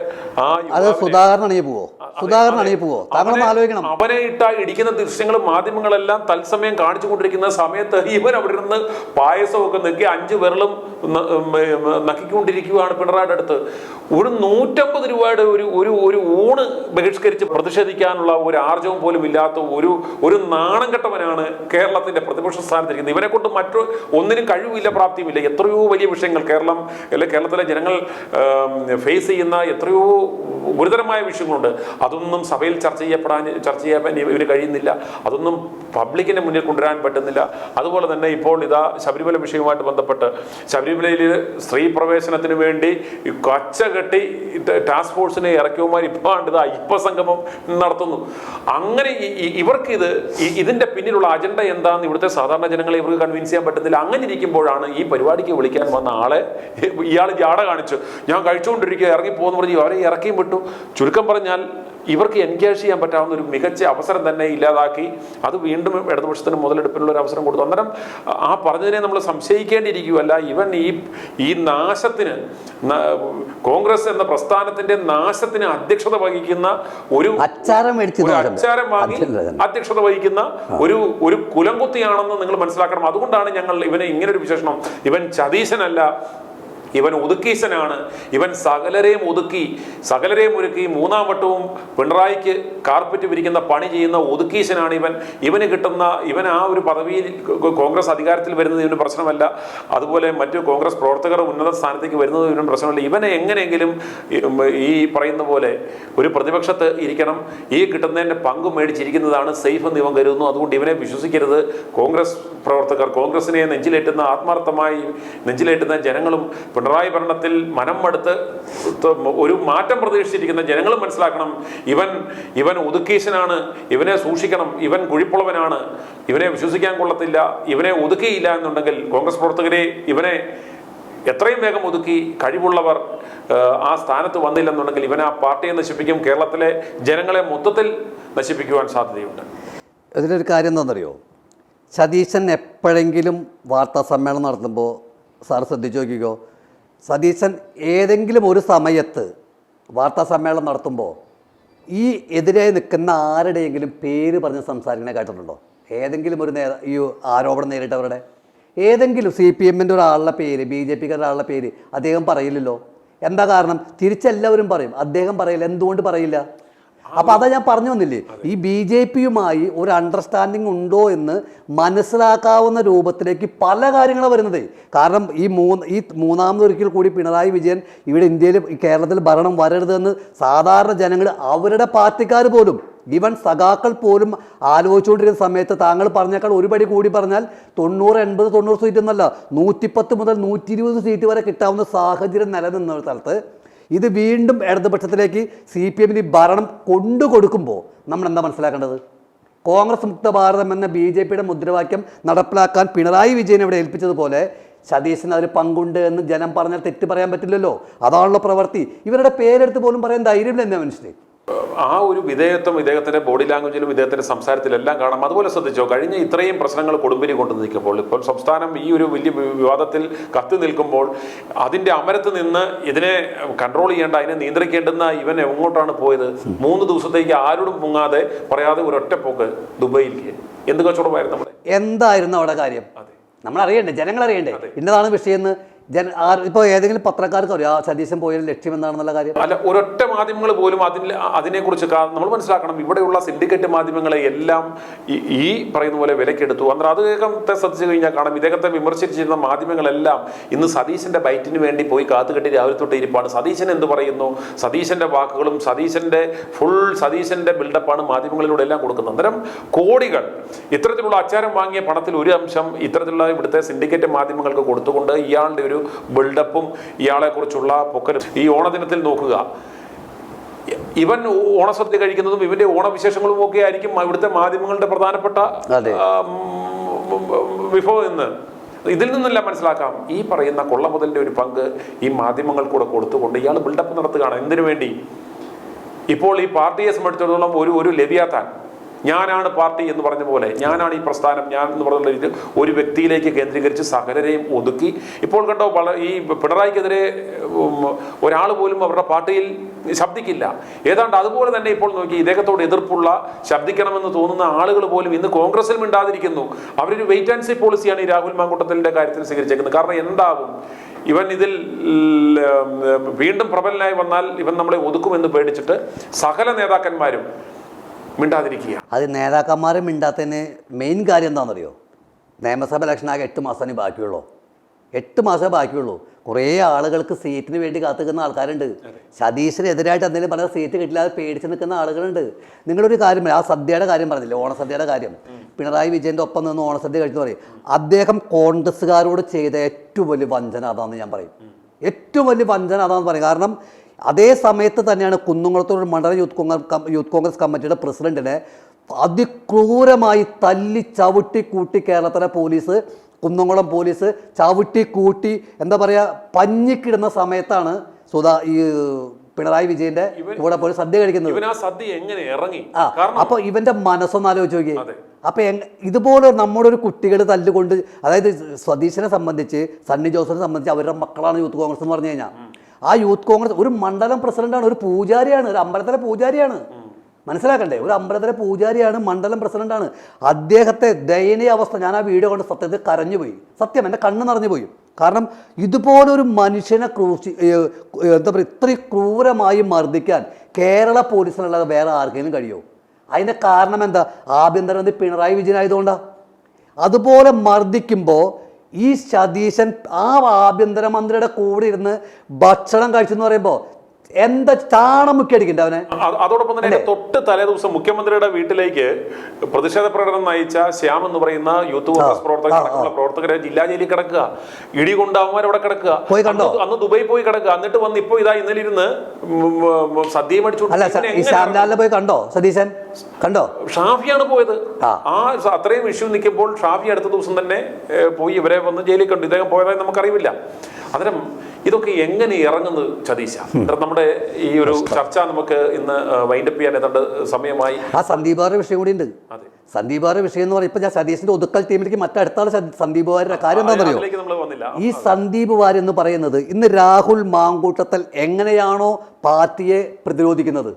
അവനെ ഇടിക്കുന്ന ദൃശ്യങ്ങളും മാധ്യമങ്ങളെല്ലാം തത്സമയം കാണിച്ചുകൊണ്ടിരിക്കുന്ന സമയത്ത് ഇവൻ അവിടെ നിന്ന് പായസമൊക്കെ നെക്കി 5 വിരലും നക്കിക്കൊണ്ടിരിക്കുകയാണ് പിണറായിയുടെ അടുത്ത്. ഒരു 150 രൂപയുടെ ഒരു ഊണ് ബഹിഷ്കരിച്ച് പ്രതിഷേധിക്കാനുള്ള ഒരു ആർജവും പോലും ഇല്ലാത്ത ഒരു നാണം കെട്ടവനാണ് കേരളത്തിന്റെ പ്രതിപക്ഷ സ്ഥാനത്തിരിക്കുന്നത്. ഇവനെ കൊണ്ട് ഒന്നിനും കഴിവില്ല, പ്രാപ്തിയുമില്ല. എത്രയോ വലിയ വിഷയങ്ങൾ കേരളത്തിലെ ജനങ്ങൾ ഫേസ് ചെയ്യുന്ന എത്രയോ ഗുരുതരമായ വിഷയങ്ങളുണ്ട്. അതൊന്നും സഭയിൽ ചർച്ച ചെയ്യാൻ ഇവന് കഴിയുന്നില്ല. അതൊന്നും പബ്ലിക്കിന്റെ മുന്നിൽ കൊണ്ടുവരാൻ പറ്റുന്നില്ല. അതുപോലെ തന്നെ ഇപ്പോൾ ഇതാ ശബരിമല വിഷയവുമായിട്ട് ബന്ധപ്പെട്ട് ശബരിമലയിൽ സ്ത്രീ പ്രവേശനത്തിന് വേണ്ടി കച്ചകെട്ടി ടാസ്ക് ഫോഴ്സിനെ ഇറക്കിയവന്മാർ ഇപ്പൊ സംഗമം നടത്തുന്നു. അങ്ങനെ ഇവർക്ക് ഇതിന്റെ പിന്നിലുള്ള അജണ്ട എന്താണെന്ന് ഇവിടുത്തെ സാധാരണ ജനങ്ങളെ ഇവർക്ക് കൺവിൻസ് ചെയ്യാൻ പറ്റുന്നില്ല. അങ്ങനെ ഇരിക്കുമ്പോഴാണ് ഈ പരിപാടിക്ക് വിളിക്കാൻ വന്ന ആളെ ഇയാൾ ജാട കാണിച്ചു, ഞാൻ കഴിച്ചുകൊണ്ടിരിക്കുക, ഇറങ്ങിപ്പോന്ന് പറഞ്ഞ് അവരെ ഇറക്കിയും വിട്ടു. ചുരുക്കം പറഞ്ഞാൽ ഇവർക്ക് എൻഗേജ് ചെയ്യാൻ പറ്റാവുന്ന ഒരു മികച്ച അവസരം തന്നെ ഇല്ലാതാക്കി അത് വീണ്ടും ഇടതുപക്ഷത്തിന് മുതലെടുപ്പിനുള്ള ഒരു അവസരം കൊടുത്തു. അന്നേരം ആ പറഞ്ഞതിനെ നമ്മൾ സംശയിക്കേണ്ടിയിരിക്കുകയല്ല. ഇവൻ ഈ നാശത്തിന്, കോൺഗ്രസ് എന്ന പ്രസ്ഥാനത്തിന്റെ നാശത്തിന് അധ്യക്ഷത വഹിക്കുന്ന ഒരു അച്ചാരം വാങ്ങി അധ്യക്ഷത വഹിക്കുന്ന ഒരു കുലംകുത്തിയാണെന്ന് നിങ്ങൾ മനസ്സിലാക്കണം. അതുകൊണ്ടാണ് ഞങ്ങൾ ഇവനെ ഇങ്ങനെ ഒരു വിശേഷണം, ഇവൻ ചതീശനല്ല, ഇവൻ ഒതുക്കീശനാണ്, ഇവൻ സകലരെയും ഒരുക്കി 3ാം വട്ടവും പിണറായിക്ക് കാർപ്പറ്റ് വിരിക്കുന്ന പണി ചെയ്യുന്ന ഒതുക്കീശനാണ് ഇവൻ ആ ഒരു പദവിയിൽ കോൺഗ്രസ് അധികാരത്തിൽ വരുന്നത് ഇവന് പ്രശ്നമല്ല. അതുപോലെ മറ്റു കോൺഗ്രസ് പ്രവർത്തകർ ഉന്നത സ്ഥാനത്തേക്ക് വരുന്നത് ഇവനും പ്രശ്നമല്ല. ഇവനെ എങ്ങനെയെങ്കിലും ഈ പറയുന്ന പോലെ ഒരു പ്രതിപക്ഷത്ത് ഇരിക്കണം, ഈ കിട്ടുന്നതിൻ്റെ പങ്ക് മേടിച്ചിരിക്കുന്നതാണ് സേഫ് എന്ന് ഇവൻ കരുതുന്നു. അതുകൊണ്ട് ഇവനെ വിശ്വസിക്കരുത്. കോൺഗ്രസ് പ്രവർത്തകർ, കോൺഗ്രസിനെ ആത്മാർത്ഥമായി നെഞ്ചിലേറ്റുന്ന ജനങ്ങളും പിണറായി ഭരണത്തിൽ മനം മടുത്ത് ഒരു മാറ്റം പ്രതീക്ഷിച്ചിരിക്കുന്ന ജനങ്ങളും മനസ്സിലാക്കണം, ഇവൻ ഒതുക്കീശനാണ്, ഇവനെ സൂക്ഷിക്കണം, ഇവൻ കുഴിപ്പുളവനാണ്, ഇവനെ വിശ്വസിക്കാൻ കൊള്ളത്തില്ല. ഇവനെ ഒതുക്കിയില്ല എന്നുണ്ടെങ്കിൽ കോൺഗ്രസ് പ്രവർത്തകരെ എത്രയും വേഗം ഒതുക്കി കഴിവുള്ളവർ ആ സ്ഥാനത്ത് വന്നില്ലെന്നുണ്ടെങ്കിൽ ഇവൻ ആ പാർട്ടിയെ നശിപ്പിക്കും, കേരളത്തിലെ ജനങ്ങളെ മൊത്തത്തിൽ നശിപ്പിക്കുവാൻ സാധ്യതയുണ്ട്. ഇതിലൊരു കാര്യം എന്താണെന്നറിയോ, സതീശൻ എപ്പോഴെങ്കിലും വാർത്താ സമ്മേളനം നടത്തുമ്പോൾ സാർ ശ്രദ്ധിച്ചു നോക്കിക്കോ, സതീശൻ ഏതെങ്കിലും ഒരു സമയത്ത് വാർത്താ സമ്മേളനം നടത്തുമ്പോൾ ഈ എതിരെ നിൽക്കുന്ന ആരുടെയെങ്കിലും പേര് പറഞ്ഞ് സംസാരിക്കണേ കേട്ടിട്ടുണ്ടോ? ഏതെങ്കിലും ഒരു ഈ ആരോപണം നേരിട്ടവരുടെ ഏതെങ്കിലും CPM-ൻ്റെ ഒരാളുടെ പേര്, BJP-ക്ക് ഒരാളുടെ പേര് അദ്ദേഹം പറയില്ലല്ലോ. എന്താ കാരണം? തിരിച്ചെല്ലാവരും പറയും, അദ്ദേഹം പറയില്ല. എന്തുകൊണ്ട് പറയില്ല? അപ്പോൾ അതാ ഞാൻ പറഞ്ഞു വന്നില്ലേ, ഈ BJP-യുമായി ഒരു അണ്ടർസ്റ്റാൻഡിങ് ഉണ്ടോ എന്ന് മനസ്സിലാക്കാവുന്ന രൂപത്തിലേക്ക് പല കാര്യങ്ങളും വരുന്നത്. കാരണം ഈ മൂന്നാമതൊരിക്കൽ കൂടി പിണറായി വിജയൻ ഇവിടെ ഇന്ത്യയിൽ കേരളത്തിൽ ഭരണം വരരുതെന്ന് സാധാരണ ജനങ്ങൾ, അവരുടെ പാർട്ടിക്കാർ പോലും, ഈവൻ സഖാക്കൾ പോലും ആലോചിച്ചുകൊണ്ടിരുന്ന സമയത്ത് താങ്കൾ പറഞ്ഞേക്കാൾ ഒരുപടി കൂടി പറഞ്ഞാൽ 90-80-90 സീറ്റ് എന്നല്ല, 110 മുതൽ 120 സീറ്റ് വരെ കിട്ടാവുന്ന സാഹചര്യം നിലനിന്ന ഒരു സ്ഥലത്ത് ഇത് വീണ്ടും ഇടതുപക്ഷത്തിലേക്ക് CPM-ന് ഭരണം കൊണ്ടുകൊടുക്കുമ്പോൾ നമ്മൾ എന്താ മനസ്സിലാക്കേണ്ടത്? കോൺഗ്രസ് മുക്ത ഭാരതം എന്ന BJP-യുടെ മുദ്രാവാക്യം നടപ്പിലാക്കാൻ പിണറായി വിജയൻ ഇവിടെ ഏൽപ്പിച്ചതുപോലെ സതീശന് അതിൽ പങ്കുണ്ട് എന്ന് ജനം പറഞ്ഞാൽ തെറ്റ് പറയാൻ പറ്റില്ലല്ലോ. അതാണല്ലോ പ്രവൃത്തി. ഇവരുടെ പേരെടുത്ത് പോലും പറയാൻ ധൈര്യമില്ല എന്താ മനുഷ്യനെ. ആ ഒരു വിധേയത്വം ഇദ്ദേഹത്തിന്റെ ബോഡി ലാംഗ്വേജിലും ഇദ്ദേഹത്തിന്റെ സംസാരത്തിലെല്ലാം കാണാം. അതുപോലെ ശ്രദ്ധിച്ചോ, കഴിഞ്ഞ ഇത്രയും പ്രശ്നങ്ങൾ കൊടുമ്പിരി കൊണ്ടു നിൽക്കുമ്പോൾ, ഇപ്പോൾ സംസ്ഥാനം ഈ ഒരു വലിയ വിവാദത്തിൽ കത്തി നിൽക്കുമ്പോൾ അതിന്റെ അമരത്ത് നിന്ന് ഇതിനെ കൺട്രോൾ ചെയ്യേണ്ട, അതിനെ നിയന്ത്രിക്കേണ്ടുന്ന ഇവൻ എങ്ങോട്ടാണ് പോയത്? 3 ദിവസത്തേക്ക് ആരോടും മുങ്ങാതെ പറയാതെ ഒരൊറ്റ പോക്ക് ദുബൈയിലേക്ക്. എന്ത് കച്ചവടമായിരുന്നു നമ്മുടെ? എന്തായിരുന്നു അവിടെ കാര്യം? നമ്മൾ അറിയണ്ടേ, ജനങ്ങൾ അറിയണ്ടേ ഇന്നതാണ് വിഷയം. ഇപ്പോൾ ഏതെങ്കിലും പത്രക്കാർക്ക് അറിയാം സതീശൻ പോയ ലക്ഷ്യം എന്താണെന്നുള്ള കാര്യം? അല്ല, ഒരൊറ്റ മാധ്യമങ്ങൾ പോലും അതിനെക്കുറിച്ച് നമ്മൾ മനസ്സിലാക്കണം. ഇവിടെയുള്ള സിൻഡിക്കേറ്റ് മാധ്യമങ്ങളെ എല്ലാം ഈ പറയുന്ന പോലെ വിലക്കെടുത്തു. അന്നേരം അദ്ദേഹത്തെ ശ്രദ്ധിച്ചു കഴിഞ്ഞാൽ കാണാം, ഇദ്ദേഹത്തെ വിമർശിച്ചിരുന്ന മാധ്യമങ്ങളെല്ലാം ഇന്ന് സതീശന്റെ ബൈറ്റിന് വേണ്ടി പോയി കാത്തുകെട്ടി രാവിലെ തൊട്ട് ഇരിപ്പാണ്. സതീശൻ എന്ത് പറയുന്നു, സതീശന്റെ വാക്കുകളും സതീശന്റെ ബിൽഡപ്പാണ് മാധ്യമങ്ങളിലൂടെ എല്ലാം കൊടുക്കുന്നത്. അന്നേരം കോടികൾ ഇത്തരത്തിലുള്ള അച്ചാരം വാങ്ങിയ പണത്തിൽ ഒരു അംശം ഇത്തരത്തിലുള്ള ഇവിടുത്തെ സിൻഡിക്കേറ്റ് മാധ്യമങ്ങൾക്ക് കൊടുത്തുകൊണ്ട് ഇയാളുടെ ഒരു ബിൽഡപ്പും ഇയാളെ കുറിച്ചുള്ള പൊക്കലും. ഈ ഓണദിനത്തിൽ നോക്കുക, ഇവൻ ഓണസദ്യ കഴിക്കുന്നതും ഇവന്റെ ഓണവിശേഷങ്ങളും ഒക്കെ ആയിരിക്കും ഇവിടുത്തെ മാധ്യമങ്ങളുടെ പ്രധാനപ്പെട്ട വിഭവം എന്ന്. ഇതിൽ നിന്നെല്ലാം മനസ്സിലാക്കാം, ഈ പറയുന്ന കൊള്ളമുതലിന്റെ ഒരു പങ്ക് ഈ മാധ്യമങ്ങൾ കൂടെ കൊടുത്തുകൊണ്ട് ഇയാൾ ബിൽഡപ്പ് നടത്തുകയാണ്. എന്തിനു വേണ്ടി? ഇപ്പോൾ ഈ പാർട്ടിയെ സംബന്ധിച്ചിടത്തോളം ഒരു ലെവിയാത്താൻ, ഞാനാണ് പാർട്ടി എന്ന് പറഞ്ഞ പോലെ, ഞാനാണ് ഈ പ്രസ്ഥാനം, ഞാൻ എന്ന് പറഞ്ഞ രീതിയിൽ ഒരു വ്യക്തിയിലേക്ക് കേന്ദ്രീകരിച്ച് സകലരെയും ഒതുക്കി. ഇപ്പോൾ കണ്ടോ, ഈ പിണറായിക്കെതിരെ ഒരാൾ പോലും അവരുടെ പാർട്ടിയിൽ ശബ്ദിക്കില്ല. ഏതാണ്ട് അതുപോലെ തന്നെ ഇപ്പോൾ നോക്കി, ഇദ്ദേഹത്തോട് എതിർപ്പുള്ള, ശബ്ദിക്കണമെന്ന് തോന്നുന്ന ആളുകൾ പോലും ഇന്ന് കോൺഗ്രസിൽ മിണ്ടാതിരിക്കുന്നു. അവരൊരു വെയിറ്റ് ആൻഡ് സീ പോളിസിയാണ് ഈ രാഹുൽ മാങ്കൂട്ടത്തിന്റെ കാര്യത്തിൽ സ്വീകരിച്ചേക്കുന്നത്. കാരണം എന്താകും, ഇവൻ ഇതിൽ വീണ്ടും പ്രബലനായി വന്നാൽ ഇവൻ നമ്മളെ ഒതുക്കുമെന്ന് പേടിച്ചിട്ട് സകല നേതാക്കന്മാരും മിണ്ടാതിരിക്കുക. അത് നേതാക്കന്മാരെ മിണ്ടാത്തതിന് മെയിൻ കാര്യം എന്താണെന്നറിയോ? നിയമസഭ ഇലക്ഷൻ ആകെ 8 മാസമേ ബാക്കിയുള്ളൂ. 8 മാസമേ ബാക്കിയുള്ളൂ. കുറേ ആളുകൾക്ക് സീറ്റിന് വേണ്ടി കാത്തുനിൽക്കുന്ന ആൾക്കാരുണ്ട്. സതീശനെതിരായിട്ട് എന്തെങ്കിലും പറഞ്ഞാൽ സീറ്റ് കിട്ടില്ല, അത് പേടിച്ച് നിൽക്കുന്ന ആളുകളുണ്ട്. നിങ്ങളൊരു കാര്യം, ആ സദ്യയുടെ കാര്യം പറഞ്ഞില്ലേ, ഓണസദ്യയുടെ കാര്യം, പിണറായി വിജയൻ്റെ ഒപ്പം നിന്ന് ഓണസദ്യ കഴിച്ചു പറയും. അദ്ദേഹം കോൺഗ്രസ്സുകാരോട് ചെയ്ത ഏറ്റവും വലിയ വഞ്ചന അതാണെന്ന് ഞാൻ പറയും. ഏറ്റവും വലിയ വഞ്ചന അതാണെന്ന് പറയും. കാരണം അതേ സമയത്ത് തന്നെയാണ് കുന്നുംകുളത്തൂർ മണ്ഡലം യൂത്ത് കോൺഗ്രസ് കമ്മിറ്റിയുടെ പ്രസിഡന്റിനെ അതിക്രൂരമായി തല്ലി ചവിട്ടി കൂട്ടി കേരളത്തിലെ പോലീസ്, കുന്നംകുളം പോലീസ് ചവിട്ടി കൂട്ടി എന്താ പറയുക, പഞ്ഞിക്കിടുന്ന സമയത്താണ് ഈ പിണറായി വിജയന്റെ കൂടെ പോയി സദ്യ കഴിക്കുന്നത്. അപ്പൊ ഇവന്റെ മനസ്സൊന്ന് ആലോചിച്ച് നോക്കിയേ. അപ്പൊ ഇതുപോലെ നമ്മുടെ ഒരു കുട്ടികൾ തല്ലുകൊണ്ട്, അതായത് സതീശനെ സംബന്ധിച്ച്, സണ്ണി ജോസഫിനെ സംബന്ധിച്ച് അവരുടെ മക്കളാണ് യൂത്ത് കോൺഗ്രസ് എന്ന് പറഞ്ഞു കഴിഞ്ഞാൽ, ആ യൂത്ത് കോൺഗ്രസ് ഒരു മണ്ഡലം പ്രസിഡന്റാണ്, ഒരു പൂജാരിയാണ്, ഒരു അമ്പലത്തിലെ പൂജാരിയാണ്. മനസ്സിലാക്കണ്ടേ? ഒരു അമ്പലത്തിലെ പൂജാരിയാണ്, മണ്ഡലം പ്രസിഡന്റാണ്. അദ്ദേഹത്തെ ദയനീയ അവസ്ഥ, ഞാൻ ആ വീഡിയോ കൊണ്ട് സത്യത്തിൽ കരഞ്ഞുപോയി. സത്യം, എൻ്റെ കണ്ണ് നിറഞ്ഞു പോയി. കാരണം ഇതുപോലൊരു മനുഷ്യനെ എന്താ പറയുക, ഇത്രയും ക്രൂരമായി മർദ്ദിക്കാൻ കേരള പോലീസിനല്ലാതെ വേറെ ആർക്കെങ്കിലും കഴിയുമോ? അതിൻ്റെ കാരണം എന്താ? ആഭ്യന്തരമന്ത്രി പിണറായി വിജയൻ ആയതുകൊണ്ടാണ്. അതുപോലെ മർദ്ദിക്കുമ്പോൾ ഈ സതീശൻ ആ ആഭ്യന്തരമന്ത്രിയുടെ കൂടെ ഇരുന്ന് ഭക്ഷണം കഴിച്ചെന്ന് പറയുമ്പോൾ എന്താ ചാണം മുക്കി അടിക്കണ്ട അവനെ. അതോടൊപ്പം തന്നെ തൊട്ട് തലേ ദിവസം മുഖ്യമന്ത്രിയുടെ വീട്ടിലേക്ക് പ്രതിഷേധ പ്രകടനം നയിച്ച ശ്യാം എന്ന് പറയുന്ന യൂത്ത് കോൺഗ്രസ് പ്രവർത്തകരെ ജില്ലാ ജയിലിൽ കിടക്കുക, ഇടി കൊണ്ട് അവന്മാർ അവിടെ കിടക്കുക. അന്ന് ദുബായി പോയി കിടക്കുക. എന്നിട്ട് വന്ന് ഇപ്പൊ ഇതാ ഇന്നലെ ഇരുന്ന് സദ്യയും അടിച്ചു. പോയി കണ്ടോ സതീശൻ? കണ്ടോ? ഷാഫിയാണ് പോയത്. അത്രയും ഇഷ്യൂ നിൽക്കുമ്പോൾ ഷാഫി അടുത്ത ദിവസം തന്നെ പോയി ഇവരെ വന്ന് ജയിലിൽ കണ്ടു. ഇദ്ദേഹം പോയതായി നമുക്കറിയില്ല. അന്നേരം ഇതൊക്കെ എങ്ങനെ ഇറങ്ങുന്നത് സതീശ? നമ്മുടെ ഈ ഒരു ചർച്ച നമുക്ക് ഇന്ന് വൈൻഡപ്പ് ചെയ്യാൻ ഏതാണ്ട് സമയമായി. ആ സന്ദീപ് വാര്യരുടെ വിഷയം കൂടി ഉണ്ട്. സന്ദീപ് വാര്യരുടെ വിഷയം എന്ന് പറയുമ്പോൾ ഞാൻ സതീശിന്റെ ഒതുക്കൽ ടീമിലേക്ക് മറ്റടുത്താണ് സന്ദീപ് വാര്യരുടെ കാര്യം എന്താണെന്നറിയോ? ഈ സന്ദീപ് വാര്യർ എന്ന് പറയുന്നത് ഇന്ന് രാഹുൽ മാങ്കൂട്ടത്തിൽ എങ്ങനെയാണോ പാർട്ടിയെ പ്രതിരോധിക്കുന്നത്,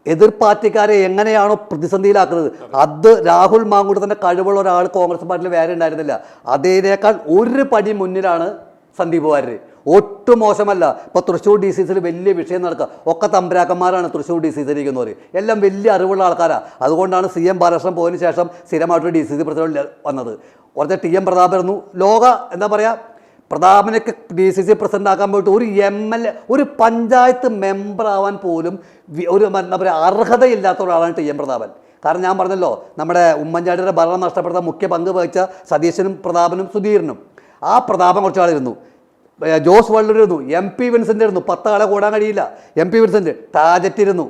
എതിർ പാർട്ടിക്കാരെ എങ്ങനെയാണോ പ്രതിസന്ധിയിലാക്കുന്നത്, അത് രാഹുൽ മാങ്കൂട്ടത്തിന്റെ കഴിവുള്ള ഒരാൾ കോൺഗ്രസ് പാർട്ടിയിൽ വേറെ ഉണ്ടായിരുന്നില്ല. അതിനേക്കാൾ ഒരു പടി മുന്നിലാണ് സന്ദീപ് വാര്യർ. ഒട്ടും മോശമല്ല. ഇപ്പോൾ തൃശ്ശൂർ ഡി സി സിയിൽ വലിയ വിഷയം നടക്കുക. ഒക്കെ തമ്പരാക്കന്മാരാണ് തൃശ്ശൂർ ഡി സി സിയിലിരിക്കുന്നവർ. എല്ലാം വലിയ അറിവുള്ള ആൾക്കാരാണ്. അതുകൊണ്ടാണ് CM ബാലകൃഷ്ണൻ പോയതിനു ശേഷം സ്ഥിരമായിട്ട് ഡി സി സി പ്രസിഡന്റ് വന്നത്. കുറച്ച് TM പ്രതാപനായിരുന്നു. ലോക എന്താ പറയുക, പ്രതാപനൊക്കെ ഡി സി സി പ്രസിഡന്റ് ആക്കാൻ പോയിട്ട് ഒരു MLA, ഒരു പഞ്ചായത്ത് മെമ്പർ ആവാൻ പോലും ഒരു എന്താ പറയുക അർഹതയില്ലാത്ത ഒരാളാണ് TM പ്രതാപൻ. കാരണം ഞാൻ പറഞ്ഞല്ലോ, നമ്മുടെ ഉമ്മൻചാണ്ടിയുടെ ഭരണം നഷ്ടപ്പെടുത്താൻ മുഖ്യ പങ്ക് വഹിച്ച സതീശനും പ്രതാപനും സുധീരനും. ആ പ്രതാപം കുറച്ചാളിരുന്നു. ജോസ് വള്ളൂരിരുന്നു, MP വിൻസെൻ്റ് ഇരുന്നു. 10 ആളെ കൂടാൻ കഴിയില്ല. MP വിൻസെൻ്റ് ടാജറ്റ് ഇരുന്നു.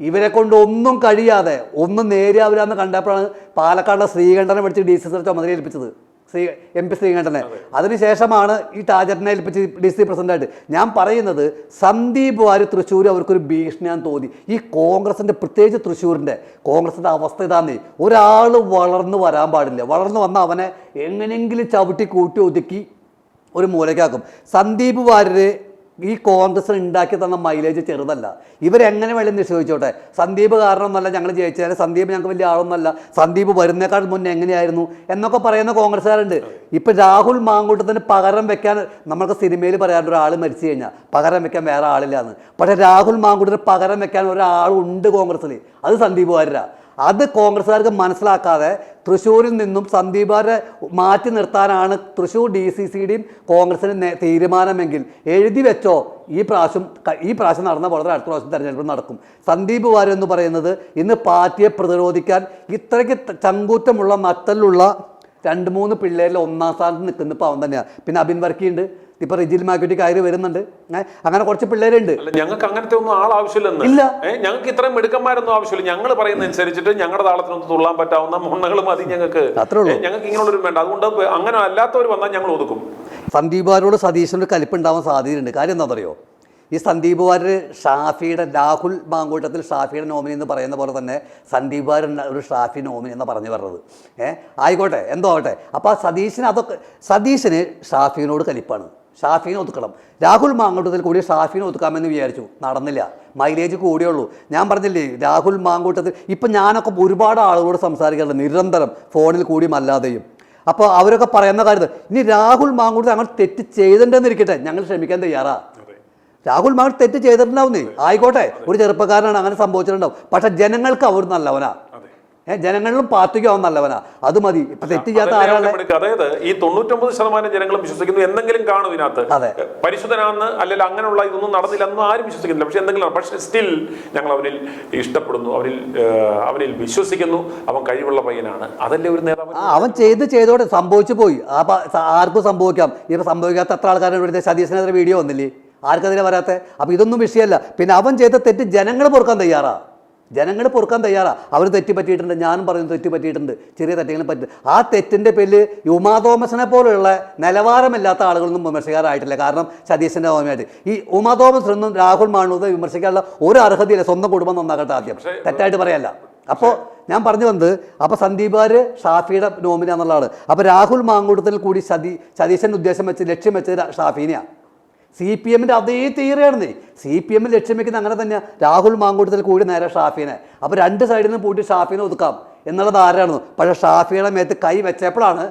ഇവരെ കൊണ്ട് ഒന്നും കഴിയാതെ ഒന്നും നേരെയാവില്ല കണ്ടപ്പോഴാണ് പാലക്കാട് ശ്രീകണ്ഠനെ വിളിച്ച് ഡി സി സി ചുമതല ഏൽപ്പിച്ചത്. MP ശ്രീകണ്ഠനെ. അതിനുശേഷമാണ് ഈ ടാജറ്റിനെ ഏൽപ്പിച്ച് DC പ്രസിഡന്റായിട്ട്. ഞാൻ പറയുന്നത് സന്ദീപ് വാര്യർ തൃശ്ശൂർ അവർക്കൊരു ഭീഷണിയാന്ന് തോന്നി. ഈ കോൺഗ്രസിൻ്റെ, പ്രത്യേകിച്ച് തൃശ്ശൂരിൻ്റെ കോൺഗ്രസിൻ്റെ അവസ്ഥ ഇതാന്നേ. ഒരാൾ വളർന്നു വരാൻ പാടില്ല. വളർന്നു വന്ന അവനെ എങ്ങനെയെങ്കിലും ചവിട്ടി കൂട്ടി ഒതുക്കി ഒരു മൂലയ്ക്കാക്കും. സന്ദീപ് വാര്യർ ഈ കോൺഗ്രസ് ഉണ്ടാക്കി തന്ന മൈലേജ് ചെറുതല്ല. ഇവരെങ്ങനെ വേണമെങ്കിൽ നിശ്ചയിച്ചോട്ടെ. സന്ദീപ് കാരണമൊന്നല്ല ഞങ്ങൾ ജയിച്ചാൽ, സന്ദീപ് ഞങ്ങൾക്ക് വലിയ ആളൊന്നല്ല, സന്ദീപ് വരുന്നേക്കാൾ മുന്നേ എങ്ങനെയായിരുന്നു എന്നൊക്കെ പറയുന്ന കോൺഗ്രസ്സുകാരുണ്ട്. ഇപ്പം രാഹുൽ മാങ്കൂട്ടത്തിന് പകരം വെക്കാൻ, നമ്മൾക്ക് സിനിമയിൽ പറയാൻ ഒരാൾ മരിച്ചു കഴിഞ്ഞാൽ പകരം വെക്കാൻ വേറെ ആളില്ലാന്ന്. പക്ഷേ രാഹുൽ മാങ്കൂട്ടത്തിന് പകരം വെക്കാൻ ഒരാളുണ്ട് കോൺഗ്രസ്സിൽ, അത് സന്ദീപ് വാര്യരാ. അത് കോൺഗ്രസ്സുകാർക്ക് മനസ്സിലാക്കാതെ തൃശ്ശൂരിൽ നിന്നും സന്ദീപ് വാര്യരെ മാറ്റി നിർത്താനാണ് തൃശ്ശൂർ DCCയുടെയും കോൺഗ്രസിന് തീരുമാനമെങ്കിൽ എഴുതി വെച്ചോ, ഈ പ്രാവശ്യം നടന്ന പോലെ അടുത്ത പ്രാവശ്യം തെരഞ്ഞെടുപ്പ് നടക്കും. സന്ദീപ് വാര്യർ എന്ന് പറയുന്നത് ഇന്ന് പാർട്ടിയെ പ്രതിരോധിക്കാൻ ഇത്രയ്ക്ക് ചങ്കൂറ്റമുള്ള നട്ടലുള്ള 2-3 പിള്ളേരിൽ 1-ാം സ്ഥാനത്ത് നിൽക്കുന്ന ഇപ്പോൾ അവൻ തന്നെയാണ്. പിന്നെ അബിൻ വർക്കിയുണ്ട്, ഇപ്പൊ റിജിൽ മാക്യൂട്ടി കയറി വരുന്നുണ്ട്. അങ്ങനെ കുറച്ച് പിള്ളേരുണ്ട്. ഞങ്ങൾക്ക് അങ്ങനത്തെ ഒന്നും ആൾ ആവശ്യമില്ല. ഞങ്ങൾക്ക് ഇത്രയും മിടുക്കന്മാരൊന്നും ആവശ്യമില്ല. ഞങ്ങൾ പറയുന്ന അനുസരിച്ചിട്ട് ഞങ്ങളുടെ താളത്തിനൊന്ന് തുള്ളാൻ പറ്റാവുന്ന മുണ്ണകൾ മതി ഞങ്ങൾക്ക്. ഞങ്ങൾക്ക് ഇങ്ങനെയുള്ളൊരു വേണ്ട. അതുകൊണ്ട് അങ്ങനെ അല്ലാത്തവർ വന്നാൽ ഞങ്ങൾ ഒതുക്കും. സന്ദീപ് വാര്യരോട് സതീശനൊരു കലിപ്പുണ്ടാവാൻ സാധ്യതയുണ്ട്. കാര്യം എന്താ പറയുക, ഈ സന്ദീപ് വാര്യർ ഷാഫിയുടെ, രാഹുൽ മാങ്കൂട്ടത്തിൽ ഷാഫിയുടെ നോമിനി എന്ന് പറയുന്ന പോലെ തന്നെ സന്ദീപ് വാര്യർ ഒരു ഷാഫി നോമിനി എന്ന് പറഞ്ഞു പറഞ്ഞത്. ആയിക്കോട്ടെ, എന്തോ ആവട്ടെ. അപ്പോൾ സതീശന് ഷാഫിനോട് കലിപ്പാണ്. ഷാഫിനെ ഒതുക്കണം. രാഹുൽ മാങ്കൂട്ടത്തിൽ കൂടി ഷാഫിനെ ഒതുക്കാമെന്ന് വിചാരിച്ചു, നടന്നില്ല. മൈലേജ് കൂടിയുള്ളൂ. ഞാൻ പറഞ്ഞില്ലേ, രാഹുൽ മാങ്കൂട്ടത്തിൽ ഇപ്പം ഞാനൊക്കെ ഒരുപാട് ആളുകളോട് സംസാരിക്കാറുണ്ട് നിരന്തരം, ഫോണിൽ കൂടിയും അല്ലാതെയും. അപ്പോൾ അവരൊക്കെ പറയുന്ന കാര്യത്തിൽ ഇനി രാഹുൽ മാങ്കൂട്ടത്തിൽ അങ്ങനെ തെറ്റ് ചെയ്തിട്ടുണ്ടെന്നിരിക്കട്ടെ, ഞങ്ങൾ ക്ഷമിക്കാൻ തയ്യാറാ. രാഹുൽ മാങ്കൂട്ടത്തിൽ തെറ്റ് ചെയ്തിട്ടുണ്ടാവുന്നേ, ആയിക്കോട്ടെ, ഒരു ചെറുപ്പക്കാരനാണ്, അങ്ങനെ സംഭവിച്ചിട്ടുണ്ടാവും. പക്ഷെ ജനങ്ങൾക്ക് അവർ നല്ലവനാ. ജനങ്ങളിലും പാർട്ടിക്കും അവൻ നല്ലവനാ, അത് മതി. ഇപ്പൊ തെറ്റ് ചെയ്യാത്ത ആരാണ്? അതായത് ഈ 99% ജനങ്ങളും വിശ്വസിക്കുന്നു എന്തെങ്കിലും കാണും ഇതിനകത്ത്, പരിശുദ്ധനാന്ന്, അല്ലെങ്കിൽ അങ്ങനെയുള്ള ഇതൊന്നും നടന്നില്ല എന്നും ആരും വിശ്വസിക്കുന്നില്ല. പക്ഷെ എന്തെങ്കിലും, പക്ഷെ സ്റ്റിൽ ഞങ്ങൾ അവനിൽ ഇഷ്ടപ്പെടുന്നു, അവനിൽ വിശ്വസിക്കുന്നു, അവൻ കഴിവുള്ള പയ്യനാണ്. അതല്ലേ ഒരു നേതാവ്. അവൻ ചെയ്തോടെ സംഭവിച്ചു പോയി. ആർക്കും സംഭവിക്കാം. ഇപ്പൊ സംഭവിക്കാത്ത എത്ര ആൾക്കാരുടെ ഇവിടുത്തെ സതീശനെതിരെ വീഡിയോ വന്നില്ലേ? ആർക്കെതിരെ വരാത്ത? അപ്പൊ ഇതൊന്നും വിഷയമല്ല. പിന്നെ അവൻ ചെയ്ത തെറ്റ് ജനങ്ങൾ പൊറുക്കാൻ തയ്യാറാ. അവർ തെറ്റ് പറ്റിയിട്ടുണ്ട്. ഞാനും പറയുന്നു തെറ്റ് പറ്റിയിട്ടുണ്ട്, ചെറിയ തെറ്റുകളും പറ്റി. ആ തെറ്റിൻ്റെ പേരിൽ ഉമാ തോമസിനെ പോലെയുള്ള നിലവാരമില്ലാത്ത ആളുകളൊന്നും വിമർശകരായിട്ടില്ല. കാരണം സതീശൻ്റെ ഓമയായിട്ട് ഈ ഉമാ തോമസിനൊന്നും രാഹുൽ മാങ്കൂട്ടത്തെ വിമർശിക്കാനുള്ള ഒരു അർഹതയില്ല. സ്വന്തം കുടുംബം നന്നാക്കട്ടെ ആദ്യം, തെറ്റായിട്ട് പറയല്ല. അപ്പോൾ ഞാൻ പറഞ്ഞു വന്നത്, അപ്പോൾ സന്ദീപ് വാര്യർ ഷാഫിയുടെ നോമിന എന്നുള്ളതാണ്. അപ്പോൾ രാഹുൽ മാങ്കൂട്ടത്തിൽ കൂടി സതീശൻ്റെ ഉദ്ദേശം വെച്ച് ലക്ഷ്യം വെച്ചത് ഷാഫീനെയാണ്. CPMൻ്റെ അതേ തീരെയാണെന്നേ. CPM ലക്ഷ്യം വെക്കുന്നത് അങ്ങനെ തന്നെയാണ്. രാഹുൽ മാങ്കൂട്ടത്തിൽ കൂടി നേരെ ഷാഫിനെ. അപ്പോൾ 2 സൈഡിൽ നിന്ന് പോയിട്ട് ഷാഫിനെ ഒതുക്കാം എന്നുള്ളത് ആരാണെന്ന്. പക്ഷേ ഷാഫിയുടെ മേത്ത് കൈ വെച്ചപ്പോഴാണ്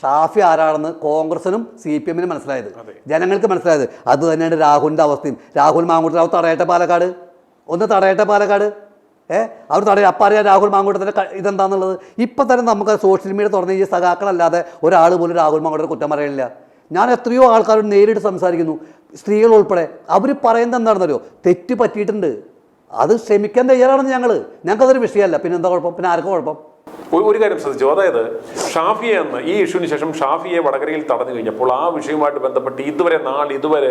ഷാഫി ആരാണെന്ന് കോൺഗ്രസിനും CPMനും മനസ്സിലായത്, ജനങ്ങൾക്ക് മനസ്സിലായത്. അത് തന്നെയാണ് രാഹുലിൻ്റെ അവസ്ഥയും. രാഹുൽ മാങ്കൂട്ടത്തിൽ അവർ തടയട്ടെ പാലക്കാട്, ഒന്ന് തടയട്ടെ പാലക്കാട്. അവർ തടയും. അപ്പം അറിയാം രാഹുൽ മാങ്കൂട്ടത്തിൻ്റെ ഇതെന്താണെന്നുള്ളത്. ഇപ്പം തന്നെ നമുക്ക് സോഷ്യൽ മീഡിയ തുറന്ന് ഈ സഖാക്കളല്ലാതെ ഒരാൾ പോലും രാഹുൽ മാങ്കൂട്ടത്തെ കുറ്റം പറയില്ല. ഞാൻ എത്രയോ ആൾക്കാരോട് നേരിട്ട് സംസാരിക്കുന്നു, സ്ത്രീകൾ ഉൾപ്പെടെ. അവർ പറയുന്നത് എന്താണെന്നറിയോ, തെറ്റ് പറ്റിയിട്ടുണ്ട്, അത് ക്ഷമിക്കാൻ തയ്യാറാണെന്ന് ഞങ്ങൾക്കതൊരു വിഷയമല്ല. പിന്നെ എന്താ കുഴപ്പം? പിന്നെ ആർക്കും കുഴപ്പം? ഒരു കാര്യം ശ്രദ്ധിച്ചു, അതായത് ഷാഫിയെ എന്ന് ഈ ഇഷ്യൂവിന് ശേഷം ഷാഫിയെ വടകരയിൽ തടഞ്ഞു കഴിഞ്ഞപ്പോൾ ആ വിഷയവുമായിട്ട് ബന്ധപ്പെട്ട് ഇതുവരെ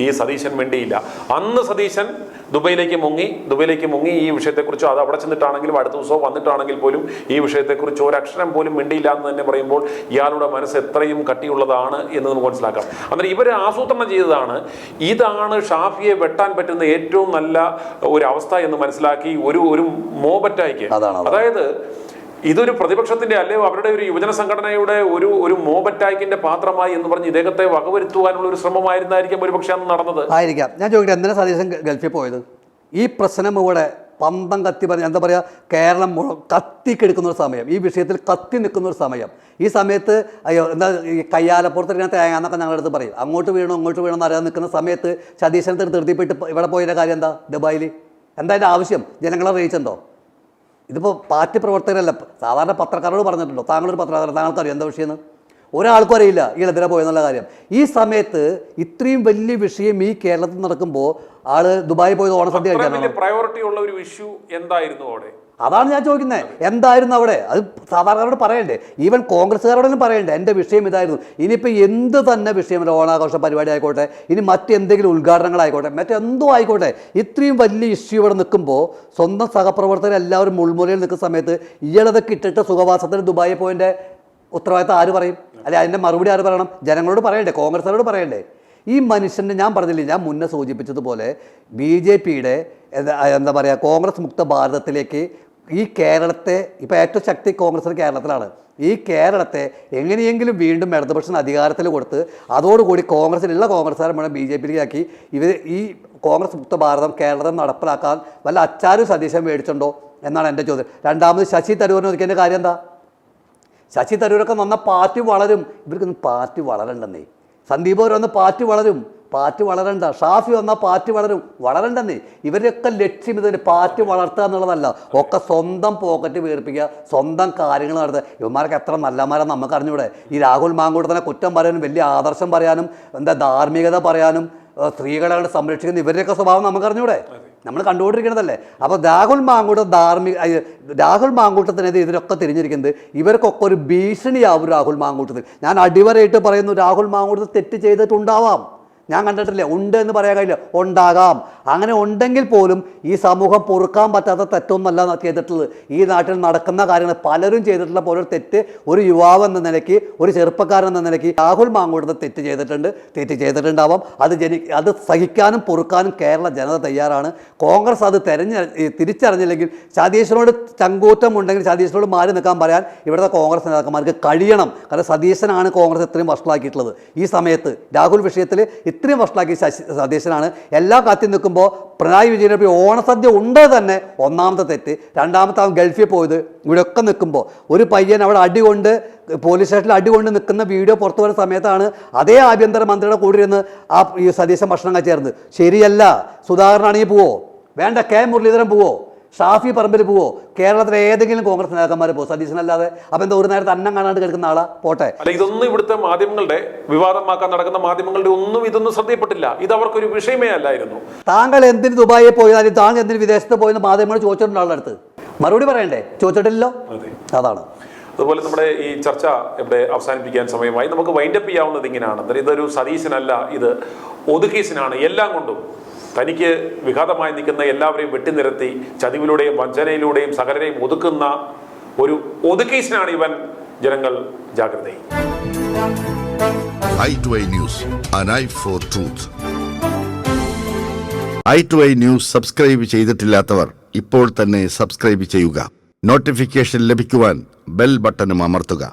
ഈ സതീശൻ മിണ്ടിയില്ല. അന്ന് സതീശൻ ദുബൈയിലേക്ക് മുങ്ങി ഈ വിഷയത്തെക്കുറിച്ച്, അത് അവിടെ ചെന്നിട്ടാണെങ്കിലും അടുത്ത ദിവസവും വന്നിട്ടാണെങ്കിൽ പോലും ഈ വിഷയത്തെക്കുറിച്ച് ഒരക്ഷരം പോലും മിണ്ടിയില്ല എന്ന് തന്നെ പറയുമ്പോൾ ഇയാളുടെ മനസ്സ് എത്രയും കട്ടിയുള്ളതാണ് എന്ന് നമുക്ക് മനസ്സിലാക്കാം. അന്നേരം ഇവർ ആസൂത്രണം ചെയ്തതാണ്, ഇതാണ് ഷാഫിയെ വെട്ടാൻ പറ്റുന്ന ഏറ്റവും നല്ല ഒരു അവസ്ഥ എന്ന് മനസ്സിലാക്കി ഒരു മോബറ്റായിക്ക്, അതായത് ഇതൊരു പ്രതിപക്ഷത്തിന്റെ അല്ലയോ അവരുടെ ഒരു യുവജന സംഘടനയുടെ ഒരു മോബ് അറ്റാക്കിന്റെ പാത്രമായി എന്ന് പറഞ്ഞ് ഇദ്ദേഹത്തെ വകവരുത്തുവാനുള്ള ഒരു ശ്രമമായിരുന്നായിരിക്കും ഒരുപക്ഷെ അന്ന് നടന്നത് ആയിരിക്കാം. ഞാൻ ചോദിക്കട്ടെ, എന്തിനാ സതീശൻ ഗൾഫിൽ പോയത്? ഈ പ്രശ്നം ഇവിടെ പന്തം കത്തി പറഞ്ഞ് എന്താ പറയുക, കേരളം കത്തിക്കെടുക്കുന്ന ഒരു സമയം, ഈ വിഷയത്തിൽ കത്തി നിൽക്കുന്ന ഒരു സമയം. ഈ സമയത്ത് അയ്യോ എന്താ ഈ കയ്യാലപ്പുറത്തിരിക്കുന്ന തേങ്ങ എന്നൊക്കെ ഞങ്ങളുടെ അടുത്ത് പറയും, അങ്ങോട്ട് വീണോ എന്ന് അറിയാൻ നിൽക്കുന്ന സമയത്ത് സതീശനത്തിന് ധൃതിപ്പെട്ട് ഇവിടെ പോയതിൻ്റെ കാര്യം എന്താ? ദുബായിൽ എന്താ അതിൻ്റെ ആവശ്യം? ജനങ്ങളെ അറിയിച്ചിട്ടുണ്ടോ? ഇതിപ്പോൾ പാർട്ടി പ്രവർത്തകരല്ല, സാധാരണ പത്രക്കാരോട് പറഞ്ഞിട്ടുണ്ടോ? താങ്കളൊരു പത്രക്കാരൻ, താങ്കൾക്കറിയാം എന്താ വിഷയമെന്ന്? ഒരാൾക്കും അറിയില്ല ഇയാളെതിരെ പോയെന്നുള്ള കാര്യം. ഈ സമയത്ത് ഇത്രയും വലിയ വിഷയം ഈ കേരളത്തിൽ നടക്കുമ്പോൾ ആള് ദുബായി പോയത് ഓണസദ്യ കഴിക്കാനാണ്. പ്രയോറിറ്റി ഉള്ള ഒരു ഇഷ്യൂ എന്തായിരുന്നു അവിടെ? അതാണ് ഞാൻ ചോദിക്കുന്നത്, എന്തായിരുന്നു അവിടെ? അത് സാധാരണക്കാരോട് പറയണ്ടേ? ഈവൻ കോൺഗ്രസ്സുകാരോടും പറയണ്ടേ എൻ്റെ വിഷയം ഇതായിരുന്നു. ഇനിയിപ്പോൾ എന്ത് തന്നെ വിഷയം, ഓണാഘോഷ പരിപാടി ആയിക്കോട്ടെ, ഇനി മറ്റെന്തെങ്കിലും ഉദ്ഘാടനങ്ങളായിക്കോട്ടെ, മറ്റെന്തോ ആയിക്കോട്ടെ, ഇത്രയും വലിയ ഇഷ്യൂ ഇവിടെ നിൽക്കുമ്പോൾ സ്വന്തം സഹപ്രവർത്തകരെല്ലാവരും മുൾമുലയിൽ നിൽക്കുന്ന സമയത്ത് ഇയാളതൊക്കെ ഇട്ടിട്ട് സുഖവാസത്തിന് ദുബായിൽ പോയതിൻ്റെ ഉത്തരവാദിത്തം ആര് പറയും? അല്ലെ അതിൻ്റെ മറുപടി ആര് പറയണം? ജനങ്ങളോട് പറയണ്ടേ? കോൺഗ്രസ്സുകാരോട് പറയണ്ടേ? ഈ മനുഷ്യൻ്റെ, ഞാൻ പറഞ്ഞില്ലേ, ഞാൻ മുന്നേ സൂചിപ്പിച്ചതുപോലെ BJPയുടെ എന്താ പറയുക, കോൺഗ്രസ് മുക്ത ഭാരതത്തിലേക്ക് ഈ കേരളത്തെ, ഇപ്പോൾ ഏറ്റവും ശക്തി കോൺഗ്രസ് കേരളത്തിലാണ്, ഈ കേരളത്തെ എങ്ങനെയെങ്കിലും വീണ്ടും ഇടതുപക്ഷം അധികാരത്തിൽ കൊടുത്ത് അതോടുകൂടി കോൺഗ്രസിലുള്ള കോൺഗ്രസ്സുകാരെ മുഴുവൻ BJPയിലേക്ക് ഇവർ ഈ കോൺഗ്രസ് മുക്ത ഭാരതം കേരളത്തിൽ നടപ്പിലാക്കാൻ വല്ല അച്ചാരും സതീശൻ മേടിച്ചുണ്ടോ എന്നാണ് എൻ്റെ ചോദ്യം. രണ്ടാമത് ശശി തരൂരിനെ ഒതുക്കിയതിൻ്റെ കാര്യം എന്താ? ശശി തരൂരൊക്കെ വന്ന പാർട്ടി വളരും, ഇവർക്കൊന്നും പാർട്ടി വളരണ്ടെന്നേ. സന്ദീപ് അവർ വന്ന് പാർട്ടി വളരണ്ട. ഷാഫി വന്നാൽ പാർട്ടി വളരണ്ടെന്നേ. ഇവരൊക്കെ ലക്ഷ്യം ഇതിന് പാർട്ടി വളർത്തുക എന്നുള്ളതല്ല, ഒക്കെ സ്വന്തം പോക്കറ്റ് വീർപ്പിക്കുക, സ്വന്തം കാര്യങ്ങൾ നടത്തുക. ഇവന്മാരൊക്കെ എത്ര നല്ലമാരാണ് നമുക്ക് അറിഞ്ഞൂടെ? ഈ രാഹുൽ മാങ്കൂട്ടത്തിനെ കുറ്റം പറയാനും വലിയ ആദർശം പറയാനും എന്താ ധാർമ്മികത പറയാനും സ്ത്രീകളെ സംരക്ഷിക്കുന്ന ഇവരുടെയൊക്കെ സ്വഭാവം നമുക്ക് അറിഞ്ഞൂടെ? നമ്മൾ കണ്ടുകൊണ്ടിരിക്കുന്നതല്ലേ. അപ്പോൾ രാഹുൽ മാങ്കൂട്ടത്തിനെതിരെ ഇതിനൊക്കെ തിരിഞ്ഞിരിക്കുന്നത് ഇവർക്കൊക്കെ ഒരു ഭീഷണിയാവും രാഹുൽ മാങ്കൂട്ടത്തിൽ. ഞാൻ അടിവരയിട്ട് പറയുന്നു, രാഹുൽ മാങ്കൂട്ടത്തിൽ തെറ്റ് ചെയ്തിട്ടുണ്ടാവാം, ഞാൻ കണ്ടിട്ടില്ല. ഉണ്ട് എന്ന് പറയാൻ കഴിയില്ല, ഉണ്ടാകാം. അങ്ങനെ ഉണ്ടെങ്കിൽ പോലും ഈ സമൂഹം പൊറുക്കാൻ പറ്റാത്ത തെറ്റൊന്നുമല്ല ചെയ്തിട്ടുള്ളത്. ഈ നാട്ടിൽ നടക്കുന്ന കാര്യങ്ങൾ പലരും ചെയ്തിട്ടുള്ള പോലെ ഒരു തെറ്റ് ഒരു യുവാവ് എന്ന നിലയ്ക്ക്, ഒരു ചെറുപ്പക്കാരൻ എന്ന നിലയ്ക്ക് രാഹുൽ മാങ്കൂട്ടത്തിൽ തെറ്റ് ചെയ്തിട്ടുണ്ടാവാം. അത് സഹിക്കാനും പൊറുക്കാനും കേരള ജനത തയ്യാറാണ്. കോൺഗ്രസ് അത് തിരിച്ചറിഞ്ഞില്ലെങ്കിൽ സതീശനോട് ചങ്കൂറ്റമുണ്ടെങ്കിൽ സതീശനോട് മാറി നിൽക്കാൻ പറയാൻ ഇവിടുത്തെ കോൺഗ്രസ് നേതാക്കന്മാർക്ക് കഴിയണം. കാരണം സതീശനാണ് കോൺഗ്രസ് ഇത്രയും വഷളാക്കിയിട്ടുള്ളത്. ഈ സമയത്ത് രാഹുൽ വിഷയത്തിൽ ഇത്രയും വഷളാക്കി സതീശനാണ്. എല്ലാ കാത്തി നിൽക്കുമ്പോൾ പിണറായി വിജയനെ ഓണസദ്യ ഉണ്ട് തന്നെ ഒന്നാമത്തെ തെറ്റ്. രണ്ടാമത്തെ അവൻ ഗൾഫിൽ പോയത്. ഇവിടെയൊക്കെ നിൽക്കുമ്പോൾ ഒരു പയ്യൻ അവിടെ അടികൊണ്ട് പോലീസ് സ്റ്റേഷനിൽ അടികൊണ്ട് നിൽക്കുന്ന വീഡിയോ പുറത്തു വരുന്ന സമയത്താണ് അതേ ആഭ്യന്തരമന്ത്രിയുടെ കൂടെ ഇരുന്ന് ഈ സതീശൻ ഭക്ഷണം കഴിച്ചേർന്നത്. ശരിയല്ല. സുധാകരനാണെങ്കിൽ പോവോ? വേണ്ട. കെ മുരളീധരൻ പോവോ? ഷാഫി പറമ്പിൽ പോവോ? കേരളത്തിലെ ഏതെങ്കിലും കോൺഗ്രസ് നേതാക്കന്മാർ പോകും? സതീശനല്ലാതെ. അപ്പം എന്താ ഒരു നേരത്തെ അന്നം കാണാണ്ട് കിടക്കുന്ന ആളാ? പോട്ടെ. അല്ല, ഇതൊന്നും ഇവിടുത്തെ മാധ്യമങ്ങളുടെ വിവാദമാക്കാൻ നടക്കുന്ന മാധ്യമങ്ങളുടെ ഇതൊന്നും ശ്രദ്ധയപ്പെട്ടില്ല. ഇത് അവർക്കൊരു വിഷയമേ അല്ലായിരുന്നു. താങ്കൾ എന്തിന് ദുബായിൽ പോയാലും താങ്കൾ എന്തിന് വിദേശത്ത് പോയെന്ന് മാധ്യമങ്ങൾ ചോദിച്ചിട്ടുണ്ട് ആളുടെ അടുത്ത്. മറുപടി പറയണ്ടേ? ചോദിച്ചിട്ടില്ലല്ലോ. അതാണ്. അതുപോലെ നമ്മുടെ ഈ ചർച്ച ഇവിടെ അവസാനിപ്പിക്കാൻ സമയമായി. നമുക്ക് വൈൻഡപ്പ് ചെയ്യാവുന്നത് ഇങ്ങനെയാണ്. ഇതൊരു സതീശനല്ല, ഇത് ഒതുക്കീശനാണ്. എല്ലാം കൊണ്ടും തനിക്ക് വിഘാതമായി നിൽക്കുന്ന എല്ലാവരെയും വെട്ടിനിരത്തി ചതിവിലൂടെയും വഞ്ചനയിലൂടെയും സകലരെയും ഒതുക്കുന്ന ഒരു ഒതുക്കീശനാണ് ഇവൻ. ജനങ്ങൾ ജാഗ്രത. i2i News, an eye for truth. i2i News subscribe ചെയ്തിട്ടില്ലാത്തവർ ഇപ്പോൾ തന്നെ സബ്സ്ക്രൈബ് ചെയ്യുക. നോട്ടിഫിക്കേഷൻ ലഭിക്കുവാൻ ബെൽ ബട്ടണും അമർത്തുക.